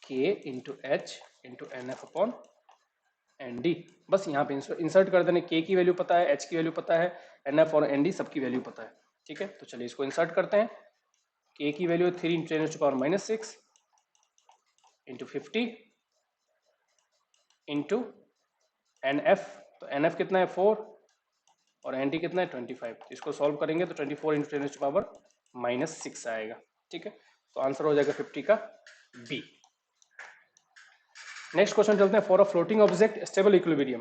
K into H into NF upon ND। बस यहाँ पे इंसर्ट कर देने, K की वैल्यू पता है, H की वैल्यू पता है, NF और ND सबकी वैल्यू पता है। ठीक है, तो चलिए इसको इंसर्ट करते हैं। K की value 3 into 10 to power -6 into 50 into NF, तो NF कितना है? 4 और ND कितना है? 25। तो इसको सॉल्व करेंगे तो 24 इंटू 10 टू पावर -6 आएगा। ठीक है, तो आंसर हो जाएगा 50 का B। नेक्स्ट क्वेश्चन चलते हैं। For a floating object stable equilibrium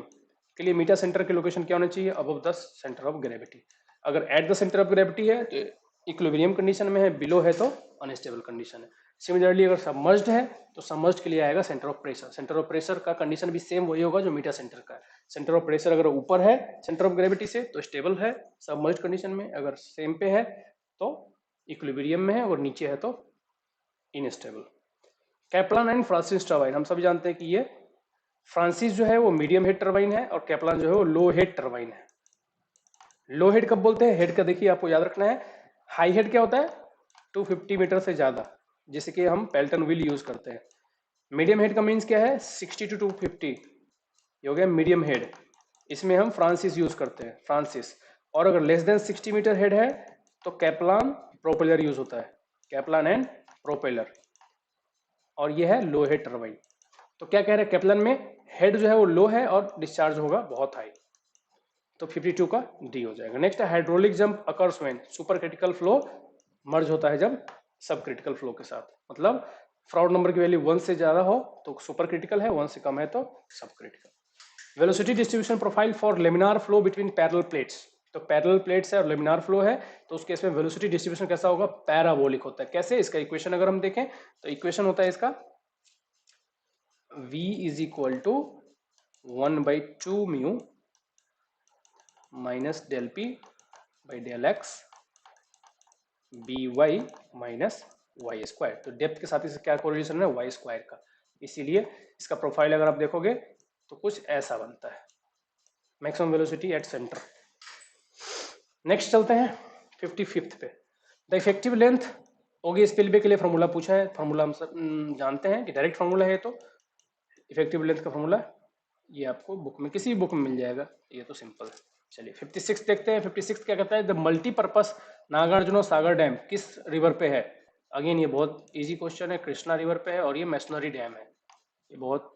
के लिए मीटा सेंटर की लोकेशन क्या होनी चाहिए? Above the centre of gravity. अगर at the centre of gravity है तो इक्विलिब्रियम कंडीशन में है, बिलो है तो अनस्टेबल कंडीशन है। सिमिलरली अगर सबमर्ज्ड है तो सबमर्ज्ड के लिए आएगा centre of pressure. Centre of pressure का कंडीशन भी सेम वही होगा जो मीटा सेंटर का है। सेंटर ऑफ प्रेशर अगर ऊपर है सेंटर ऑफ ग्रेविटी से तो स्टेबल है सबमर्ज्ड कंडीशन में, अगर सेम पे है तो इक्विलिब्रियम में है, और नीचे है तो instable. Kaplan and Francis turbine, हम सभी जानते हैं कि ये फ्रांसिस जो है वो मीडियम हेड टर्बाइन है और कैप्लान जो है वो लो हेड टर्बाइन है। लो हेड कब बोलते हैं? हेड का देखिए आपको याद रखना है। हाई हेड क्या होता है? 250 मीटर से ज्यादा, जैसे कि हम पेल्टन व्हील यूज करते हैं। मीडियम हेड का मीन्स क्या है? 60 टू 250, ये हो गया मीडियम हेड। इसमें हम फ्रांसिस यूज करते हैं, फ्रांसिस। और अगर लेस देन 60 मीटर हेड है तो कैप्लान प्रोपेलर यूज होता है, कैप्लान एंड प्रोपेलर। और ये है लो हेड टर्बाइन। तो क्या कह रहे हैं? कैप्लान में हेड जो है वो लो है और डिस्चार्ज होगा बहुत हाई, तो 52 का डी हो जाएगा। नेक्स्ट है hydraulic jump occurs when super critical flow merge होता है जब सब क्रिटिकल फ्लो के साथ। मतलब फ्राउड नंबर की वैल्यू 1 से ज्यादा हो तो सुपर क्रिटिकल है, 1 से कम है तो सब critical. Velocity distribution profile for laminar flow between parallel plates, तो पैरेलल प्लेट्स है और लेमिनार फ्लो है, तो उस केस में वेलोसिटी डिस्ट्रीब्यूशन कैसा होगा? पैराबोलिक होता है। कैसे? इसका इक्वेशन अगर हम देखें तो इक्वेशन होता है इसका v is equal to 1/2 mu minus del P by del X B Y minus Y square. तो डेप्थ के साथ इसे क्या कोरिलेशन है? वाई स्क्वायर का। इसीलिए इसका प्रोफाइल अगर आप देखोगे तो कुछ ऐसा बनता है, maximum velocity at centre. Next चलते हैं 55th पे। द इफेक्टिव लेंथ होगी स्पिलवे के लिए फॉर्मूला पूछा है। फॉर्मूला हम सब जानते हैं कि डायरेक्ट फॉर्मूला है, तो इफेक्टिव लेंथ का फॉर्मूला ये आपको बुक में, किसी भी बुक में मिल जाएगा, ये तो सिंपल है। चलिए 56 देखते हैं। 56 क्या कहता है? The multipurpose Nagarjuna Sagar dam किस रिवर पे है? अगेन ये बहुत इजी क्वेश्चन है, कृष्णा रिवर पे है और ये मैसनरी डैम है। ये बहुत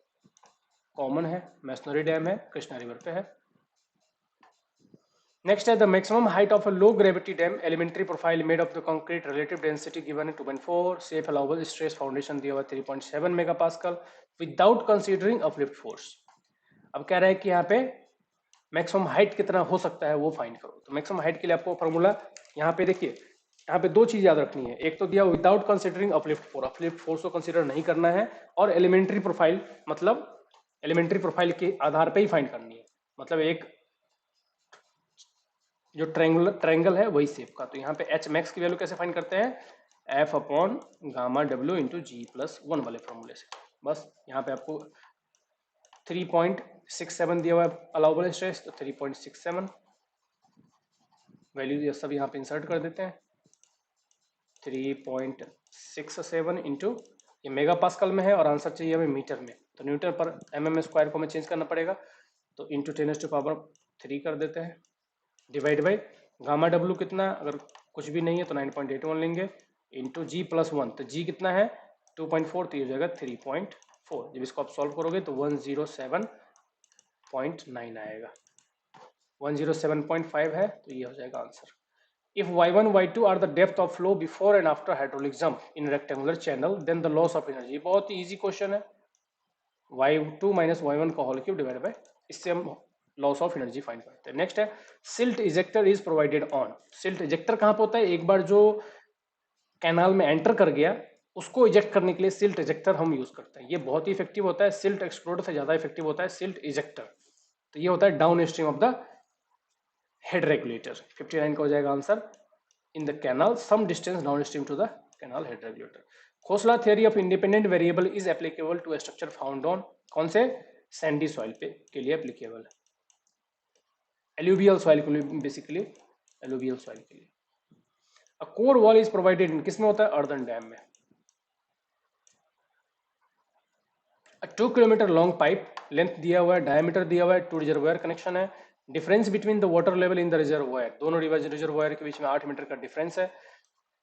कॉमन है, मैसनरी डैम है, कृष्णा रिवर पे है। नेक्स्ट है the maximum height of a low gravity dam elementary profile made of the concrete relative density given है 2.4, सेफ अलाउबल स्ट्रेस फाउंडेशन दिया हुआ 3.7 megapascal without considering uplift force. अब कह रहा है कि यहाँ पे मैक्सिमम हाइट कितना हो सकता है वो फाइंड करो। तो मैक्सिमम हाइट के लिए आपको फॉर्मूला यहाँ पे देखिए, यहाँ पे दो चीज याद रखनी है। एक तो दिया without considering uplift force, uplift force को कंसीडर नहीं करना है, और एलिमेंट्री प्रोफाइल मतलब एलिमेंट्री प्रोफाइल के आधार पे ही फाइंड करनी है। मतलब एक जो ट्रायंगल है वही शेप का। तो यहाँ पे एच मैक्स की वैल्यू कैसे फाइंड करते हैं? F upon gamma W into G plus 1 वाले फॉर्मूले से। बस यहाँ पे आपको 3.67 दिया हुआ है अलाउबल स्ट्रेस, तो 3.67 वैल्यू ये सब यहाँ पे इंसर्ट कर देते हैं। 3.67 इंटू ये मेगा पास्कल में है और आंसर चाहिए हमें मीटर में, तो न्यूटन पर mm स्क्वायर को हमें चेंज करना पड़ेगा, तो इंटू 10⁻³ कर देते हैं, डिवाइड बाई गामा डब्ल्यू कितना, अगर कुछ भी नहीं है तो 9.81 लेंगे, इंटू जी प्लस 1, तो जी कितना है 2.4, तो ये हो जाएगा 3.4। जब इसको आप सॉल्व करोगे तो 107.9 आएगा। 107.5 है तो ये हो जाएगा answer. If y1 y2 are the depth of flow before and after hydraulic jump in rectangular channel, then the loss of energy, बहुत ही easy क्वेश्चन है, y2 माइनस y1 का होल क्यूब डिवाइड बाय, इससे हम loss of energy find करते हैं। Next है silt ejector is provided on. Silt ejector कहाँ पे होता है? एक बार जो कैनाल में एंटर कर गया उसको इजेक्ट करने के लिए सिल्ट इजेक्टर हम यूज करते हैं। ये बहुत ही इफेक्टिव होता है, सिल्ट एक्सप्लोडर से ज्यादा इफेक्टिव होता है सिल्ट इजेक्टर। तो ये होता है downstream of the head regulator. 59 का हो जाएगा answer. In the canal some distance downstream to the canal head regulator. Khosla theory of independent variable is applicable to structure found on. कौन से? Sandy soil पे के लिए applicable है, alluvial soil के लिए, बेसिकली एलुवियल सॉइल के लिए। A core wall is provided in, किसमें होता है? अर्दन डैम में। अ 2 किलोमीटर लॉन्ग पाइप, लेंथ दिया हुआ है, डायमीटर दिया हुआ है, 2 रिजर्वायर कनेक्शन है। Difference between the water level in the reservoir, दोनों रिजर्वायर के बीच में 8 मीटर का डिफरेंस है।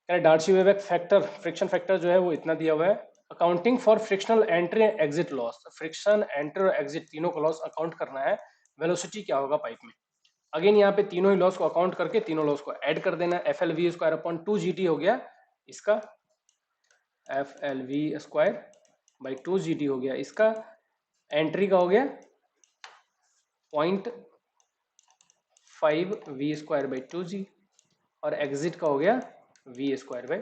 डार्सी वेबेक फैक्टर, फ्रिक्शन फैक्टर जो है वो इतना दिया हुआ है। Accounting for frictional entry and exit loss, friction entry और एग्जिट तीनों का लॉस अकाउंट करना है। वेलोसिटी क्या होगा पाइप में? अगेन यहाँ पे तीनों ही लॉस को अकाउंट करके तीनों लॉस को ऐड कर देना। F L V square upon 2 GT हो गया इसका, F L V square by 2 GT हो गया इसका। एंट्री का हो गया 0.5 वी स्क्वायर बाई 2G और एग्जिट का हो गया वी स्क्वायर बाई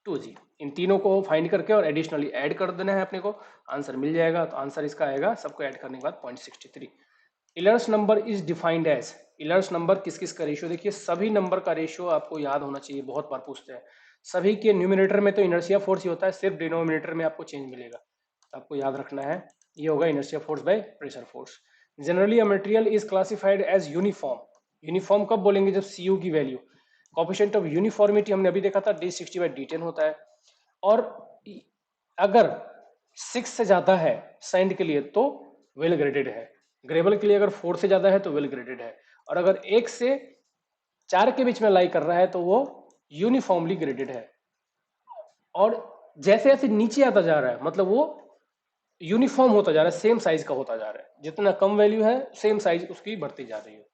2G। इन तीनों को फाइंड करके और एडिशनली ऐड कर देना है अपने को, आंसर मिल जाएगा। तो आंसर इसका आएगा सबको ऐड करने के बाद 0.63। Euler's number is defined as, Euler's number किस किस का रेशियो? देखिए सभी नंबर का रेशियो आपको याद होना चाहिए, बहुत बार पूछते हैं। सभी के न्यूमिनेटर में तो इनर्शिया फोर्स ही होता है, सिर्फ डिनोमिनेटर में आपको चेंज मिलेगा, तो आपको याद रखना है ये होगा inertia force by pressure force. Generally a material is classified as uniform, uniform कब बोलेंगे? जब सीयू की वैल्यू, कोएफिशिएंट ऑफ यूनिफॉर्मिटी हमने अभी देखा था D60/D10 होता है। और अगर 6 से ज्यादा है सैंड के लिए तो वेल ग्रेडेड है, ग्रेवल के लिए अगर 4 से ज्यादा है तो वेल ग्रेडेड है, और अगर 1 से 4 के बीच में लाई कर रहा है तो वो यूनिफॉर्मली ग्रेडेड है। और जैसे जैसे नीचे आता जा रहा है मतलब वो यूनिफॉर्म होता जा रहा है, सेम साइज का होता जा रहा है, जितना कम वैल्यू है सेम साइज उसकी बढ़ती जा रही है।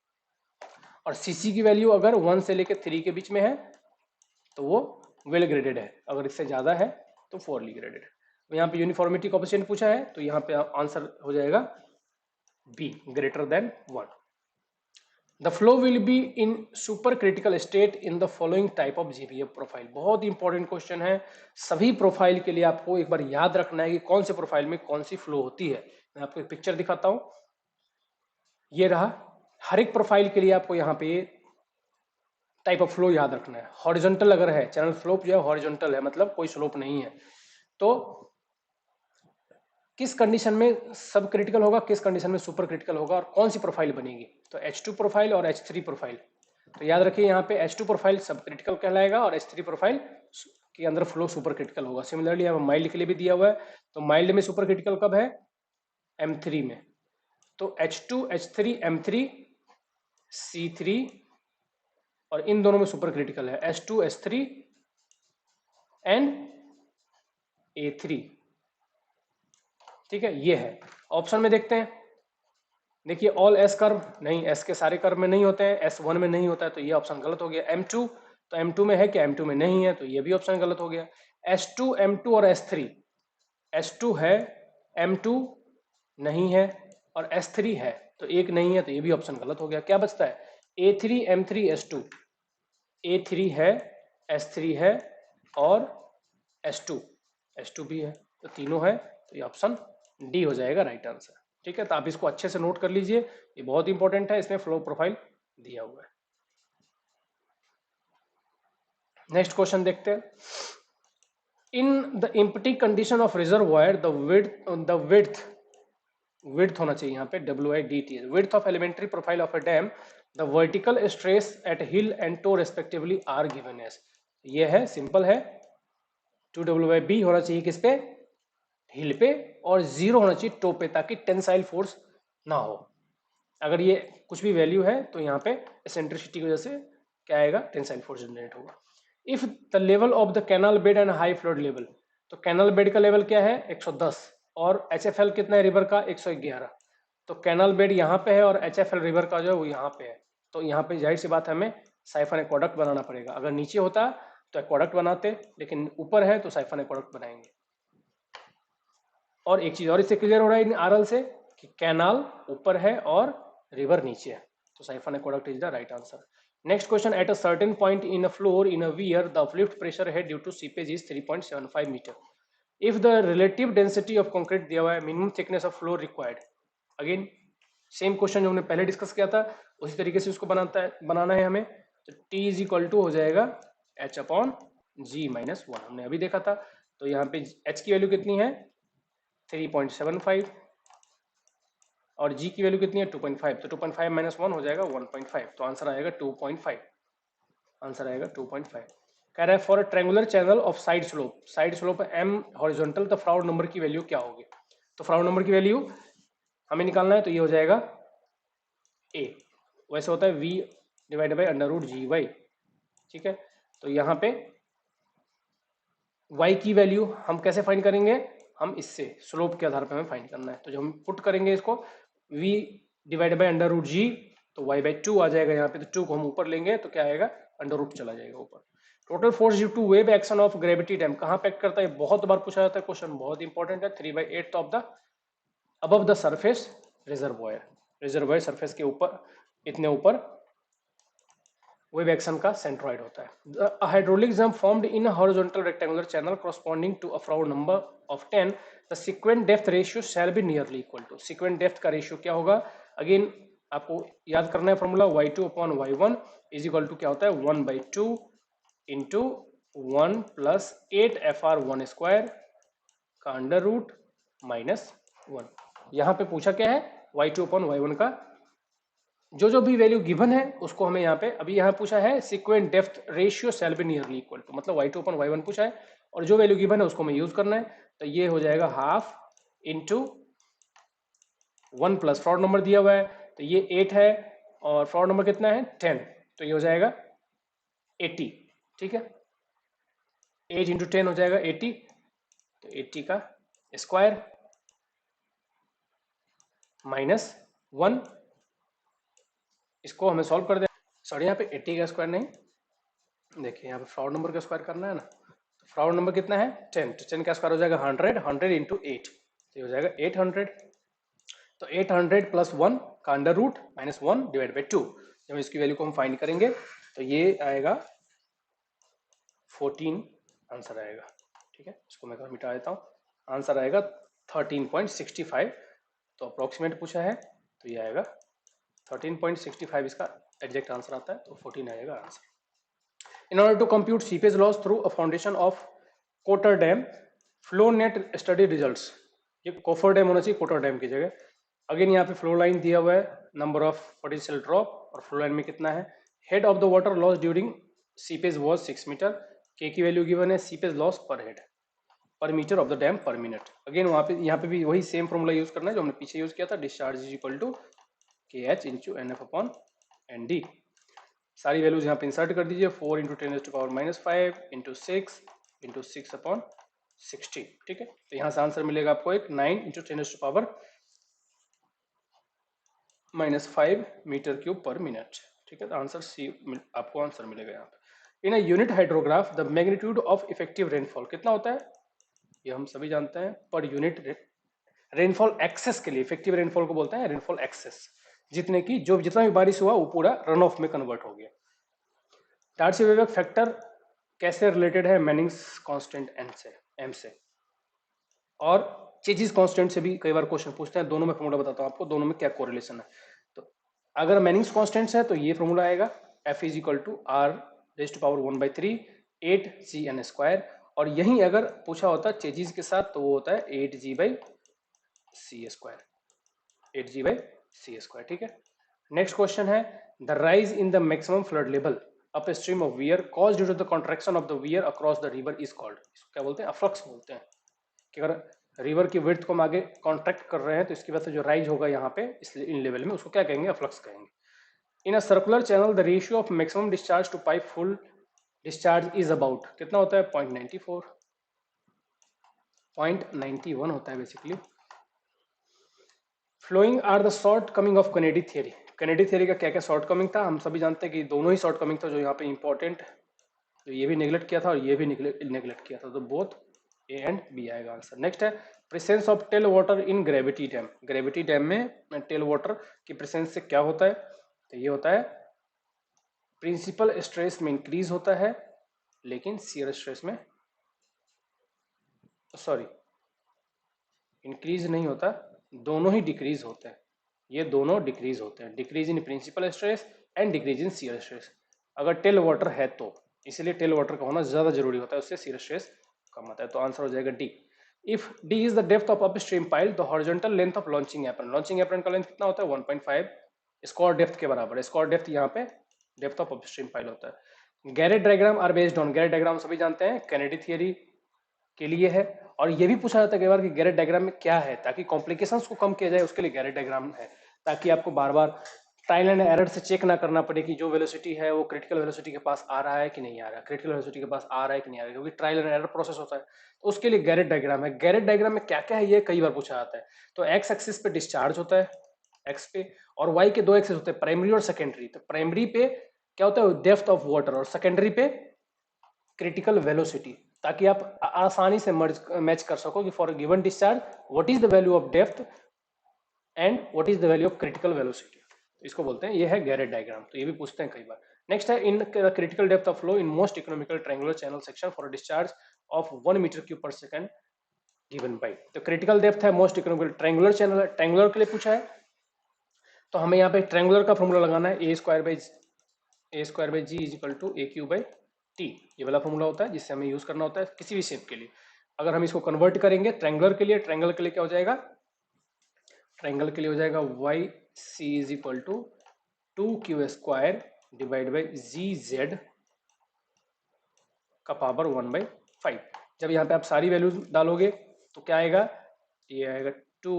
और सीसी की वैल्यू अगर 1 से लेकर 3 के बीच में है तो वो वेल ग्रेडेड है, अगर इससे ज्यादा है तो पोरली ग्रेडेड है। तो यहाँ पे यूनिफॉर्मिटी कोएफिशिएंट पूछा है तो यहाँ पे आंसर हो जाएगा B, greater than 1। The flow will be in super critical state in the following type of GBF profile. बहुत इंपॉर्टेंट क्वेश्चन है, सभी प्रोफाइल के लिए आपको एक बार याद रखना है कि कौन से प्रोफाइल में कौन सी फ्लो होती है। मैं आपको एक पिक्चर दिखाता हूं, ये रहा। हर एक प्रोफाइल के लिए आपको यहाँ पे टाइप ऑफ फ्लो याद रखना है। हॉरिजॉन्टल अगर है, चैनल स्लोप जो है हॉरिजॉन्टल है, मतलब कोई स्लोप नहीं है, तो किस कंडीशन में सब क्रिटिकल होगा, किस कंडीशन में सुपर क्रिटिकल होगा, और कौन सी प्रोफाइल बनेगी? तो H2 प्रोफाइल और H3 प्रोफाइल। तो याद रखिए यहाँ पे H2 प्रोफाइल सब क्रिटिकल कहलाएगा और H3 प्रोफाइल के अंदर फ्लो सुपर क्रिटिकल होगा। सिमिलरली यहाँ माइल्ड के लिए भी दिया हुआ है, तो माइल्ड में सुपर क्रिटिकल कब है? M3 में। तो H2 H3 M3 C3, और इन दोनों में सुपर क्रिटिकल है S2 S3 एंड A3। ठीक है, ये है। ऑप्शन में देखते हैं, देखिए ऑल एस कर्व नहीं, एस के सारे कर्व में नहीं होते हैं, S1 में नहीं होता है, तो ये ऑप्शन गलत हो गया। M2 तो M2 में है क्या? M2 में नहीं है, तो ये भी ऑप्शन गलत हो गया। S2 M2 और S3, S2 है, M2 नहीं है और S3 है, तो एक नहीं है, तो ये भी ऑप्शन गलत हो गया। क्या बचता है? A3 M3 S2, A3 है, S3 है और S2, S2 भी है, तो तीनों है, तो ये ऑप्शन डी हो जाएगा राइट आंसर। ठीक है, तो आप इसको अच्छे से नोट कर लीजिए, ये बहुत इंपॉर्टेंट है, इसमें फ्लो प्रोफाइल दिया हुआ है। नेक्स्ट क्वेश्चन देखते हैं। In the empty condition of reservoir the width होना चाहिए यहाँ पे WIDT, width of elementary profile of a dam, the vertical stress at heel and toe respectively are given as. ये है, सिंपल है, 2WB होना चाहिए किस पे? हिल पे, और 0 होना चाहिए टो पे, ताकि टेंसाइल फोर्स ना हो। अगर ये कुछ भी वैल्यू है तो यहाँ पे एसेंट्रिसिटी की वजह से क्या आएगा? टेंसाइल फोर्स जनरेट होगा। If the level of the canal bed and high flowed level, तो कैनाल बेड का लेवल क्या है? 110, और HFL कितना है रिवर का? 111। तो कैनाल बेड यहाँ पे है और HFL रिवर का जो है वो यहाँ पे है, तो यहाँ पे जाहिर सी बात है हमें साइफन एक्वाडक्ट बनाना पड़ेगा। अगर नीचे होता तो एक्वाडक्ट बनाते, लेकिन ऊपर है तो साइफन एक्वाडक्ट बनाएंगे। और एक चीज और इससे क्लियर हो रहा है इन RL से कि कैनाल ऊपर है और रिवर नीचे है, तो siphon aqueduct is the right answer. Next question, at a certain point in a floor in a weir the uplift pressure head due to seepage is 3.75 metre. If the relative density of concrete दिया हुआ है, minimum thickness of floor required. Again same question जो हमने पहले discuss किया था उसी तरीके से उसको बनाना है हमें. तो T इज इक्वल टू हो जाएगा H अपॉन G माइनस 1, हमने अभी देखा था. तो यहाँ पे H की वैल्यू कितनी है 3.75 और G की वैल्यू कितनी है 2.5. तो 2.5 माइनस 1 हो जाएगा 1.5. तो आंसर आएगा 2.5. आंसर आएगा 2.5. कह रहा है for a triangular channel of side slope M horizontal the Froude number की वैल्यू क्या होगी. तो फ्राउड नंबर की वैल्यू हमें निकालना है, तो ये हो जाएगा A. वैसे होता है V divided by under root g y. ठीक है, तो यहाँ पे y की वैल्यू हम कैसे फाइंड करेंगे, हम इससे स्लोप के आधार पर हमें फाइंड करना है. तो जब हम पुट करेंगे इसको v divided by under root G, तो y बाई 2 आ जाएगा यहाँ पे. तो 2 को हम ऊपर लेंगे तो क्या आएगा, अंडर रूट चला जाएगा ऊपर. Total force due to wave action of gravity dam कहाँ पे एक्ट करता है, बहुत बार पूछा जाता है क्वेश्चन, बहुत इंपॉर्टेंट है. 3/8 of the above the surface reservoir surface के ऊपर, इतने ऊपर वेव एक्शन का सेंट्रॉइड होता है. A hydraulic jump formed in a horizontal rectangular channel corresponding to a Froude number of 10. The sequent depth ratio shall be nearly equal to. sequent depth का ratio क्या होगा, अगेन आपको याद करना है formula y2 upon y1 is equal to क्या होता है 1/2 इंटू 1 प्लस 8 FR1 स्क्वायर का अंडर रूट माइनस 1. यहाँ पे पूछा क्या है y2 अपॉन y1 का जो भी वैल्यू गिवन है उसको हमें यहाँ पे, अभी यहाँ पूछा है sequent depth ratio shall be nearly equal to, मतलब y2 अपॉन y1 पूछा है और जो वैल्यू गिवन है उसको हमें यूज करना है. तो ये हो जाएगा half into 1 plus fraud number दिया हुआ है तो ये 8 है और फ्रॉड नंबर कितना है 10, तो ये हो जाएगा 80. ठीक है, 8 इंटू 10 हो जाएगा 80, तो 80 का स्क्वायर माइनस 1. इसको हमें सॉल्व कर दें. सॉरी यहाँ पे 80 का स्क्वायर नहीं, देखिए यहाँ पे फ्रॉड नंबर का स्क्वायर करना है ना. तो फ्रॉड नंबर कितना है 10, तो 10 का स्क्वायर हो जाएगा 100 इंटू 8, तो ये हो जाएगा 800. तो 800 प्लस 1 का under root minus 1 divide by 2. जब इसकी वैल्यू को हम फाइंड करेंगे तो ये आएगा 14 आंसर आएगा. ठीक है, इसको मैं मिटा देता हूँ. आंसर आएगा 13.65. तो अप्रोक्सीमेट पूछा है तो ये आएगा 13.65 इसका एग्जैक्ट आंसर आता है, तो 14 आएगा answer. In order to compute seepage loss through a foundation of Cotter Dam, flow net study results. ये कोफर डैम होना चाहिए कोटर डैम की जगह. अगेन यहाँ पे फ्लो लाइन दिया हुआ है, नंबर ऑफ पोटेंशियल ड्रॉप और फ्लो लाइन में कितना है. Head of the water loss during seepage was 6 metre. K की वैल्यू गिवन है, seepage loss per head per metre of the dam per minute. Again वहाँ पे यहाँ पे भी वही सेम फॉर्मूला यूज करना है जो हमने पीछे यूज किया था. Discharge is equal to KH into NF upon ND. सारी वैल्यूज यहाँ पे इंसर्ट कर दीजिए. 4 इंटू 10⁻⁵ इंटू 6 अपॉन 60. ठीक है, तो यहाँ से आंसर मिलेगा आपको एक 9 into 10⁻⁵ metre cube per minute. ठीक है, तो आंसर सी आपको आंसर मिलेगा यहाँ पे. In a unit hydrograph the magnitude of effective rainfall कितना होता है, ये हम सभी जानते हैं. पर यूनिट रेनफॉल एक्सेस के लिए इफेक्टिव रेनफॉल को बोलते हैं रेनफॉल एक्सेस, जितने की जो जितना भी बारिश हुआ वो पूरा रन ऑफ में कन्वर्ट हो गया. डार्सी-वेइबक फैक्टर कैसे रिलेटेड है मैनिंग्स कांस्टेंट m से और चेजिस कांस्टेंट से भी कई बार क्वेश्चन पूछते हैं. दोनों में फॉर्मूला बताता हूं आपको, दोनों में क्या कोरिलेशन है. तो अगर मैनिंग्स कांस्टेंट्स है तो ये फॉर्मूला आएगा F is equal to R⁻⁴ 8Cn square. और यही अगर पूछा होता है चेजिस के साथ तो वो होता है 8G/C स्क्वायर. 8G/C square. ठीक है, नेक्स्ट क्वेश्चन है the rise in the maximum flood level upstream of weir cause due to the contraction of the weir across the river is called. इसको क्या बोलते हैं, अफ्लक्स बोलते हैं. कि अगर रिवर की विड्थ को हम आगे कॉन्ट्रैक्ट कर रहे हैं तो इसकी वजह से जो राइज होगा यहाँ पे इसलिए इन लेवल में उसको क्या कहेंगे, अफ्लक्स कहेंगे. In a circular channel the ratio of maximum discharge to pipe full discharge is about कितना होता है 0.94 0.91 होता है basically. Following are the shortcoming of Kennedy theory. Kennedy theory का क्या क्या शॉर्ट कमिंग था, हम सभी जानते हैं कि दोनों ही शॉर्ट कमिंग था जो यहाँ पे इंपॉर्टेंट, तो ये भी नेग्लेक्ट किया था और ये भी नेग्लेक्ट किया था. तो बोथ A एंड B आएगा आंसर. नेक्स्ट है presence of tail water in gravity dam, gravity dam में टेल वाटर की प्रेजेंस से क्या होता है, तो ये होता है प्रिंसिपल स्ट्रेस में इंक्रीज होता है, लेकिन शियर स्ट्रेस में सॉरी इंक्रीज नहीं होता, दोनों ही डिक्रीज होते हैं, ये दोनों डिक्रीज होते हैं, decrease in principle stress and decrease in shear stress, अगर टेल वाटर है तो, इसलिए टेल वाटर का होना ज्यादा जरूरी होता है, उससे शियर स्ट्रेस कम आता है, तो आंसर हो जाएगा D. If D is the depth of upstream pile the horizontal length of launching apron, launching apron का लेंथ कितना होता है 1.5 स्क्वायर डेप्थ के बराबर है, स्क्वायर डेप्थ यहाँ पे डेप्थ ऑफ अपस्ट्रीम पाइल होता है। Garrett diagram are based on, Garrett diagram सभी जानते हैं कैनेडी थियरी के लिए है, और ये भी पूछा जाता है कई बार कि गैरेट डायग्राम में क्या है, ताकि कॉम्प्लिकेशंस को कम किया जाए उसके लिए गैरेट डायग्राम है, ताकि आपको बार बार ट्रायल एंड एरर से चेक ना करना पड़े कि जो वेलोसिटी है वो क्रिटिकल वेलोसिटी के पास आ रहा है कि नहीं आ रहा है, क्रिटिकल वेलोसिटी के पास आ रहा है कि नहीं आ रहा है, क्योंकि ट्रायल एंड एरर प्रोसेस होता है, तो उसके लिए गैरेट डायग्राम है। गैरेट डायग्राम में क्या क्या है ये कई बार पूछा जाता है, तो एक्स एक्सिस पे डिस्चार्ज होता है एक्स पे, और वाई के दो एक्सिस होते हैं प्राइमरी और सेकेंडरी, तो प्राइमरी पे क्या होता है डेप्थ ऑफ वाटर, और सेकेंडरी पे क्रिटिकल वेलोसिटी, ताकि आप आसानी से मैच कर सको कि for given discharge what is the value of depth and what is the value of critical velocity, इसको बोलते हैं, ये है गैरेट डायग्राम, तो ये भी पूछते हैं कई बार। नेक्स्ट है in critical depth of flow in most economical triangular channel section for discharge of 1 metre cube per second given by, तो क्रिटिकल डेप्थ है मोस्ट इकोनॉमिकल ट्रायंगुलर चैनल है, ट्रायंगुलर के लिए पूछा है, तो हमें यहाँ पे ट्रायंगुलर का फॉर्मूला लगाना है A square by G is equal to A Q by T, ये वाला फॉर्मूला होता है जिससे हमें यूज करना होता है किसी भी शेप के लिए। अगर हम इसको कन्वर्ट करेंगे ट्रायंगुलर के लिए, ट्रायंगल के लिए क्या हो जाएगा, ट्रायंगल के लिए हो जाएगा y c is equal to 2q square divide by g z का पावर 1/5। जब यहाँ पे आप सारी वैल्यूज डालोगे तो क्या आएगा, ये आएगा 2,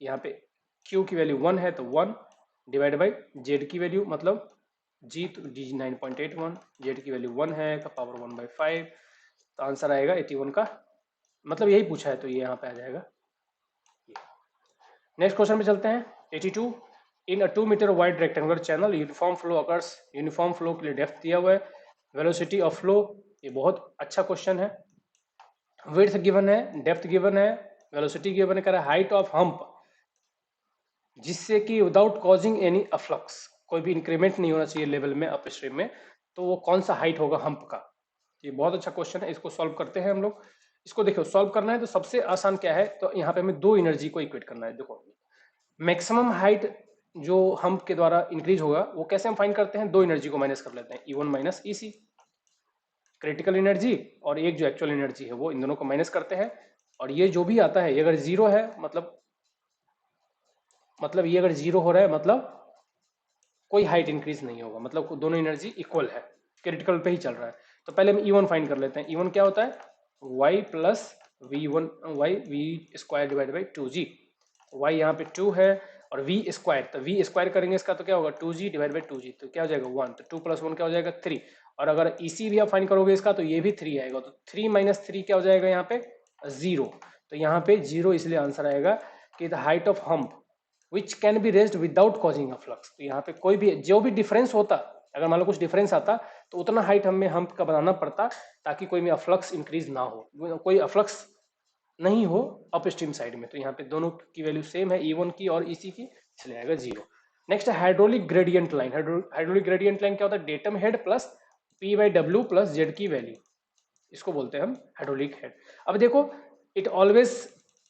यहाँ पे q की वैल्यू 1 है तो 1 डिवाइड बाई z की वैल्यू मतलब g, तो g 9.81, z की वैल्यू 1 है का पावर 1/5, तो आंसर आएगा 81 का, मतलब यही पूछा है तो ये यहाँ पे आ जाएगा। नेक्स्ट क्वेश्चन में चलते हैं 82, इन a 2 metre wide rectangular channel uniform flow occurs, uniform flow के लिए डेप्थ दिया हुआ है, वेलोसिटी ऑफ फ्लो, ये बहुत अच्छा क्वेश्चन है, विड्थ गिवन है, डेप्थ गिवन है, वेलोसिटी गिवन है, कह रहा है हाइट ऑफ हम्प, जिससे कि विदाउट कॉजिंग एनी अफ्लक्स, कोई भी इंक्रीमेंट नहीं होना चाहिए लेवल में अपस्ट्रीम में, तो वो कौन सा हाइट होगा हम्प का, ये बहुत अच्छा क्वेश्चन है, इसको सॉल्व करते हैं हम लोग। इसको देखो सॉल्व करना है तो सबसे आसान क्या है, तो यहाँ पे हमें दो एनर्जी को इक्वेट करना है। देखो मैक्सिमम हाइट जो हम्प के द्वारा इंक्रीज होगा वो कैसे हम फाइंड करते हैं, दो एनर्जी को माइनस कर लेते हैं, E1 minus EC, critical energy और एक जो एक्चुअल एनर्जी है वो, इन दोनों को माइनस करते हैं, और ये जो भी आता है ये अगर जीरो है मतलब ये अगर जीरो हो रहा है मतलब कोई हाइट इंक्रीज नहीं होगा, मतलब दोनों एनर्जी इक्वल है, क्रिटिकल पे ही चल रहा है। तो पहले हम E1 फाइंड कर लेते हैं, E1 क्या होता है y plus V1 y v square divide by 2g, y यहाँ पे 2 है और v स्क्वायर, तो v स्क्वायर करेंगे इसका तो क्या होगा 2g डिवाइड बाई 2g, तो क्या हो जाएगा 1, तो 2 प्लस 1 क्या हो जाएगा 3, और अगर EC भी आप फाइंड करोगे इसका तो ये भी 3 आएगा, तो 3 माइनस 3 क्या हो जाएगा यहाँ पे 0, तो यहाँ पे 0, इसलिए आंसर आएगा कि the height of hump which can be raised without causing a flux, तो यहाँ पे कोई भी जो भी डिफरेंस होता, अगर मान लो कुछ डिफरेंस आता तो उतना हाइट हमें हम्प का बनाना पड़ता ताकि कोई भी अफ्लक्स इंक्रीज ना हो, कोई अफ्लक्स नहीं हो अपस्ट्रीम साइड में, तो यहाँ पे दोनों की वैल्यू सेम है E1 की और EC की, इसलिए आएगा 0। नेक्स्ट है hydraulic gradient line, hydraulic gradient line क्या होता है, datum head plus P/W plus Z की वैल्यू, इसको बोलते हैं हम हाइड्रोलिक हेड। अब देखो it always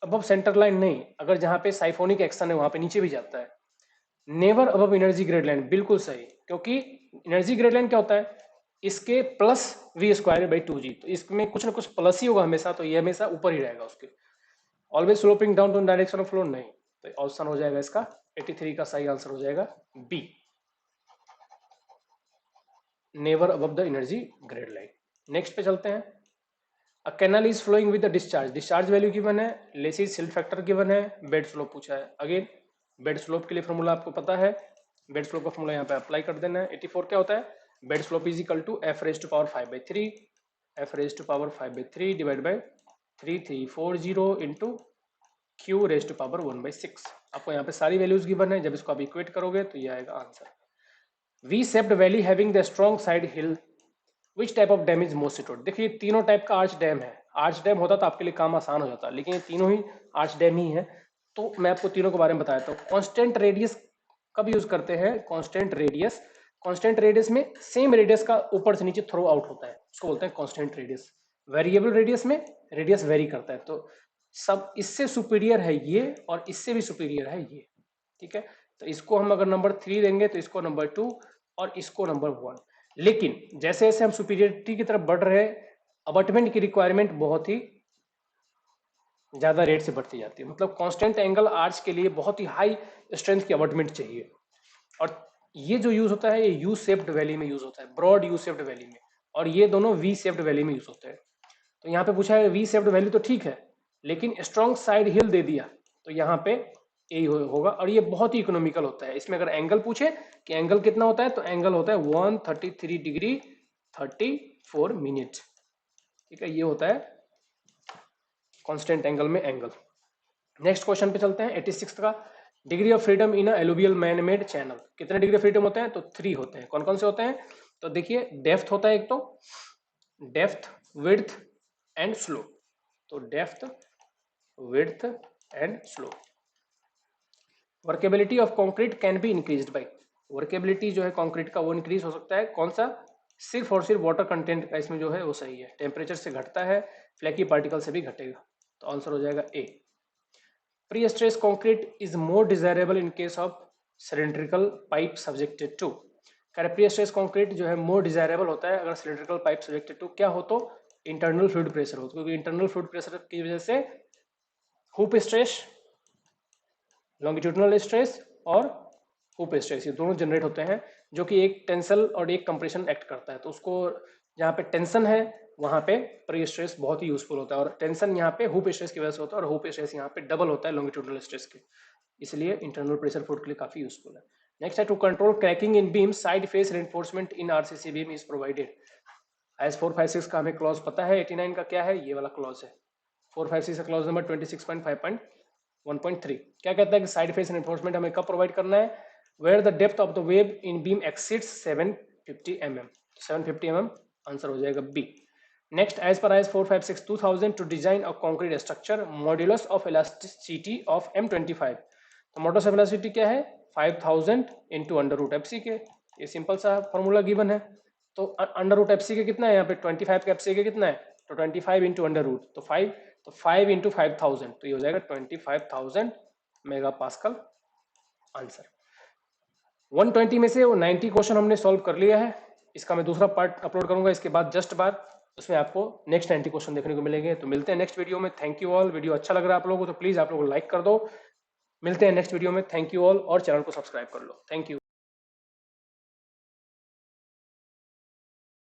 above centre line नहीं, अगर जहाँ पे साइफोनिक एक्शन है वहां पे नीचे भी जाता है, never above energy grade line, बिल्कुल सही, क्योंकि एनर्जी ग्रेड लाइन क्या होता है इसके plus v square by 2g, तो इसमें कुछ ना कुछ प्लस ही होगा हमेशा, तो ये हमेशा ऊपर ही रहेगा उसके, always sloping down to direction of flow नहीं, तो ऑप्शन हो जाएगा इसका 83 का सही आंसर हो जाएगा B, never above the energy grade line. Next पे चलते हैं, a canal is flowing with the discharge, discharge value given है, लेसिस सिल फैक्टर गिवन है, बेड स्लोप पूछा है, अगेन बेड स्लोप के लिए फॉर्मूला आपको पता है, बेड स्लोप का फॉर्मूला यहाँ पे अप्लाई कर देना है, 84 क्या होता है, bed slope is equal to f raise to power 5/3, f raise to power 5/3 divide by 3340 into q raise to power 1/6, आपको यहाँ पे सारी वैल्यूज गिवन है, जब इसको आप इक्वेट करोगे तो ये आएगा answer. V shaped valley having the strong side hill, which type of dam is most suited, देखिए तीनों टाइप का आर्च डैम है, आर्च डैम होता तो आपके लिए काम आसान हो जाता, लेकिन ये तीनों ही आर्च डैम ही है। तो मैं आपको तीनों के बारे में बताया था। कांस्टेंट रेडियस कब यूज करते हैं? कांस्टेंट रेडियस में सेम रेडियस का ऊपर से नीचे थ्रो आउट होता है, उसको बोलते हैं कांस्टेंट रेडियस। वेरिएबल रेडियस में रेडियस वेरी करता है, तो सब इससे सुपीरियर है ये और इससे भी सुपीरियर है ये, ठीक है। तो इसको हम अगर नंबर 3 देंगे तो इसको नंबर 2 और इसको नंबर 1। लेकिन जैसे जैसे हम सुपीरियरिटी की तरफ बढ़ रहे हैं, अबटमेंट की रिक्वायरमेंट बहुत ही ज्यादा रेट से बढ़ती जाती है। मतलब कांस्टेंट एंगल आर्च के लिए बहुत ही हाई स्ट्रेंथ की अबटमेंट चाहिए, और ये जो यूज होता है ये यू शेप्ड वैली में यूज होता है, ब्रॉड यू शेप्ड वैली में, और ये दोनों वी शेप्ड वैली में यूज होते हैं। तो यहाँ पे पूछा है वी शेप्ड वैली तो ठीक है, लेकिन स्ट्रॉन्ग साइड हिल दे दिया तो यहाँ पे यही होगा, और ये बहुत ही इकोनॉमिकल होता है। इसमें अगर एंगल पूछे कि एंगल कितना होता है, तो एंगल होता है 133 डिग्री 34 मिनट, ठीक है। ये होता है कांस्टेंट एंगल में एंगल। नेक्स्ट क्वेश्चन पे चलते हैं 86 का। Degree of freedom in alluvial man made channel, कितने डिग्री फ्रीडम होते हैं? तो 3 होते हैं। कौन कौन से होते हैं? तो देखिए, डेप्थ होता है एक, तो डेप्थ, विड्थ एंड स्लो। तो depth, width and slow. Workability of concrete can be increased by, workability जो है कंक्रीट का वो इंक्रीज हो सकता है, कौन सा? सिर्फ और सिर्फ वाटर कंटेंट का इसमें जो है वो सही है। टेम्परेचर से घटता है, फ्लैकी पार्टिकल से भी घटेगा, तो आंसर हो जाएगा A. Pre stress concrete is more desirable in case of cylindrical pipe subjected to. Pre stress concrete जो है मोर डिजायरेबल होता है अगर सिलेंड्रिकल पाइप सब्जेक्टेड टू क्या हो? तो इंटरनल फ्लूइड प्रेशर हो, क्योंकि इंटरनल फ्लूइड प्रेशर की वजह से हुप स्ट्रेस, लॉन्गिट्यूडनल स्ट्रेस और हुप स्ट्रेस, ये दोनों जनरेट होते हैं, जो कि एक टेंसल और एक कंप्रेशन एक्ट करता है। तो उसको जहाँ पे टेंशन है वहाँ पे प्री स्ट्रेस बहुत ही यूजफुल होता है, और टेंशन यहाँ पे हुप स्ट्रेस की वजह से होता है, और हुप स्ट्रेस यहाँ पे डबल होता है लॉन्गिट्यूडनल स्ट्रेस के, इसलिए इंटरनल प्रेशर फ्लूइड के लिए काफी यूजफुल है। नेक्स्ट है to control cracking in beam side face reinforcement in RCC beam is provided. S 456 का हमें क्लॉज पता है, 89 का क्या है? ये वाला क्लॉज है 456 का क्लॉज नंबर 26.5.1.3। क्या कहता है कि साइड फेस रेनफोर्समेंट हमें कब प्रोवाइड करना है? Where the depth of the wave in beam exceeds 750 mm, 750 mm answer हो जाएगा B. Next, as per IS 456 2000 to design a concrete structure, modulus of elasticity of M25। तो modulus of elasticity क्या है? 5000 into under root f c k, ये simple सा formula given है। तो under root f c के कितना है यहाँ पे? 25 का एफ सी के कितना है? तो 25 इंटू अंडर रूट, तो 5, तो 5 इंटू 5000, तो ये हो जाएगा 25,000 मेगा पास्कल आंसर। 120 में से वो 90 क्वेश्चन हमने सॉल्व कर लिया है। इसका मैं दूसरा पार्ट अपलोड करूंगा इसके बाद जस्ट बाद, उसमें आपको नेक्स्ट 90 क्वेश्चन देखने को मिलेंगे। तो मिलते हैं नेक्स्ट वीडियो में। Thank you all. वीडियो अच्छा लग रहा है आप लोगों को तो प्लीज आप लोग लाइक कर दो। मिलते हैं नेक्स्ट वीडियो में। थैंक यू ऑल, और चैनल को सब्सक्राइब कर लो। Thank you.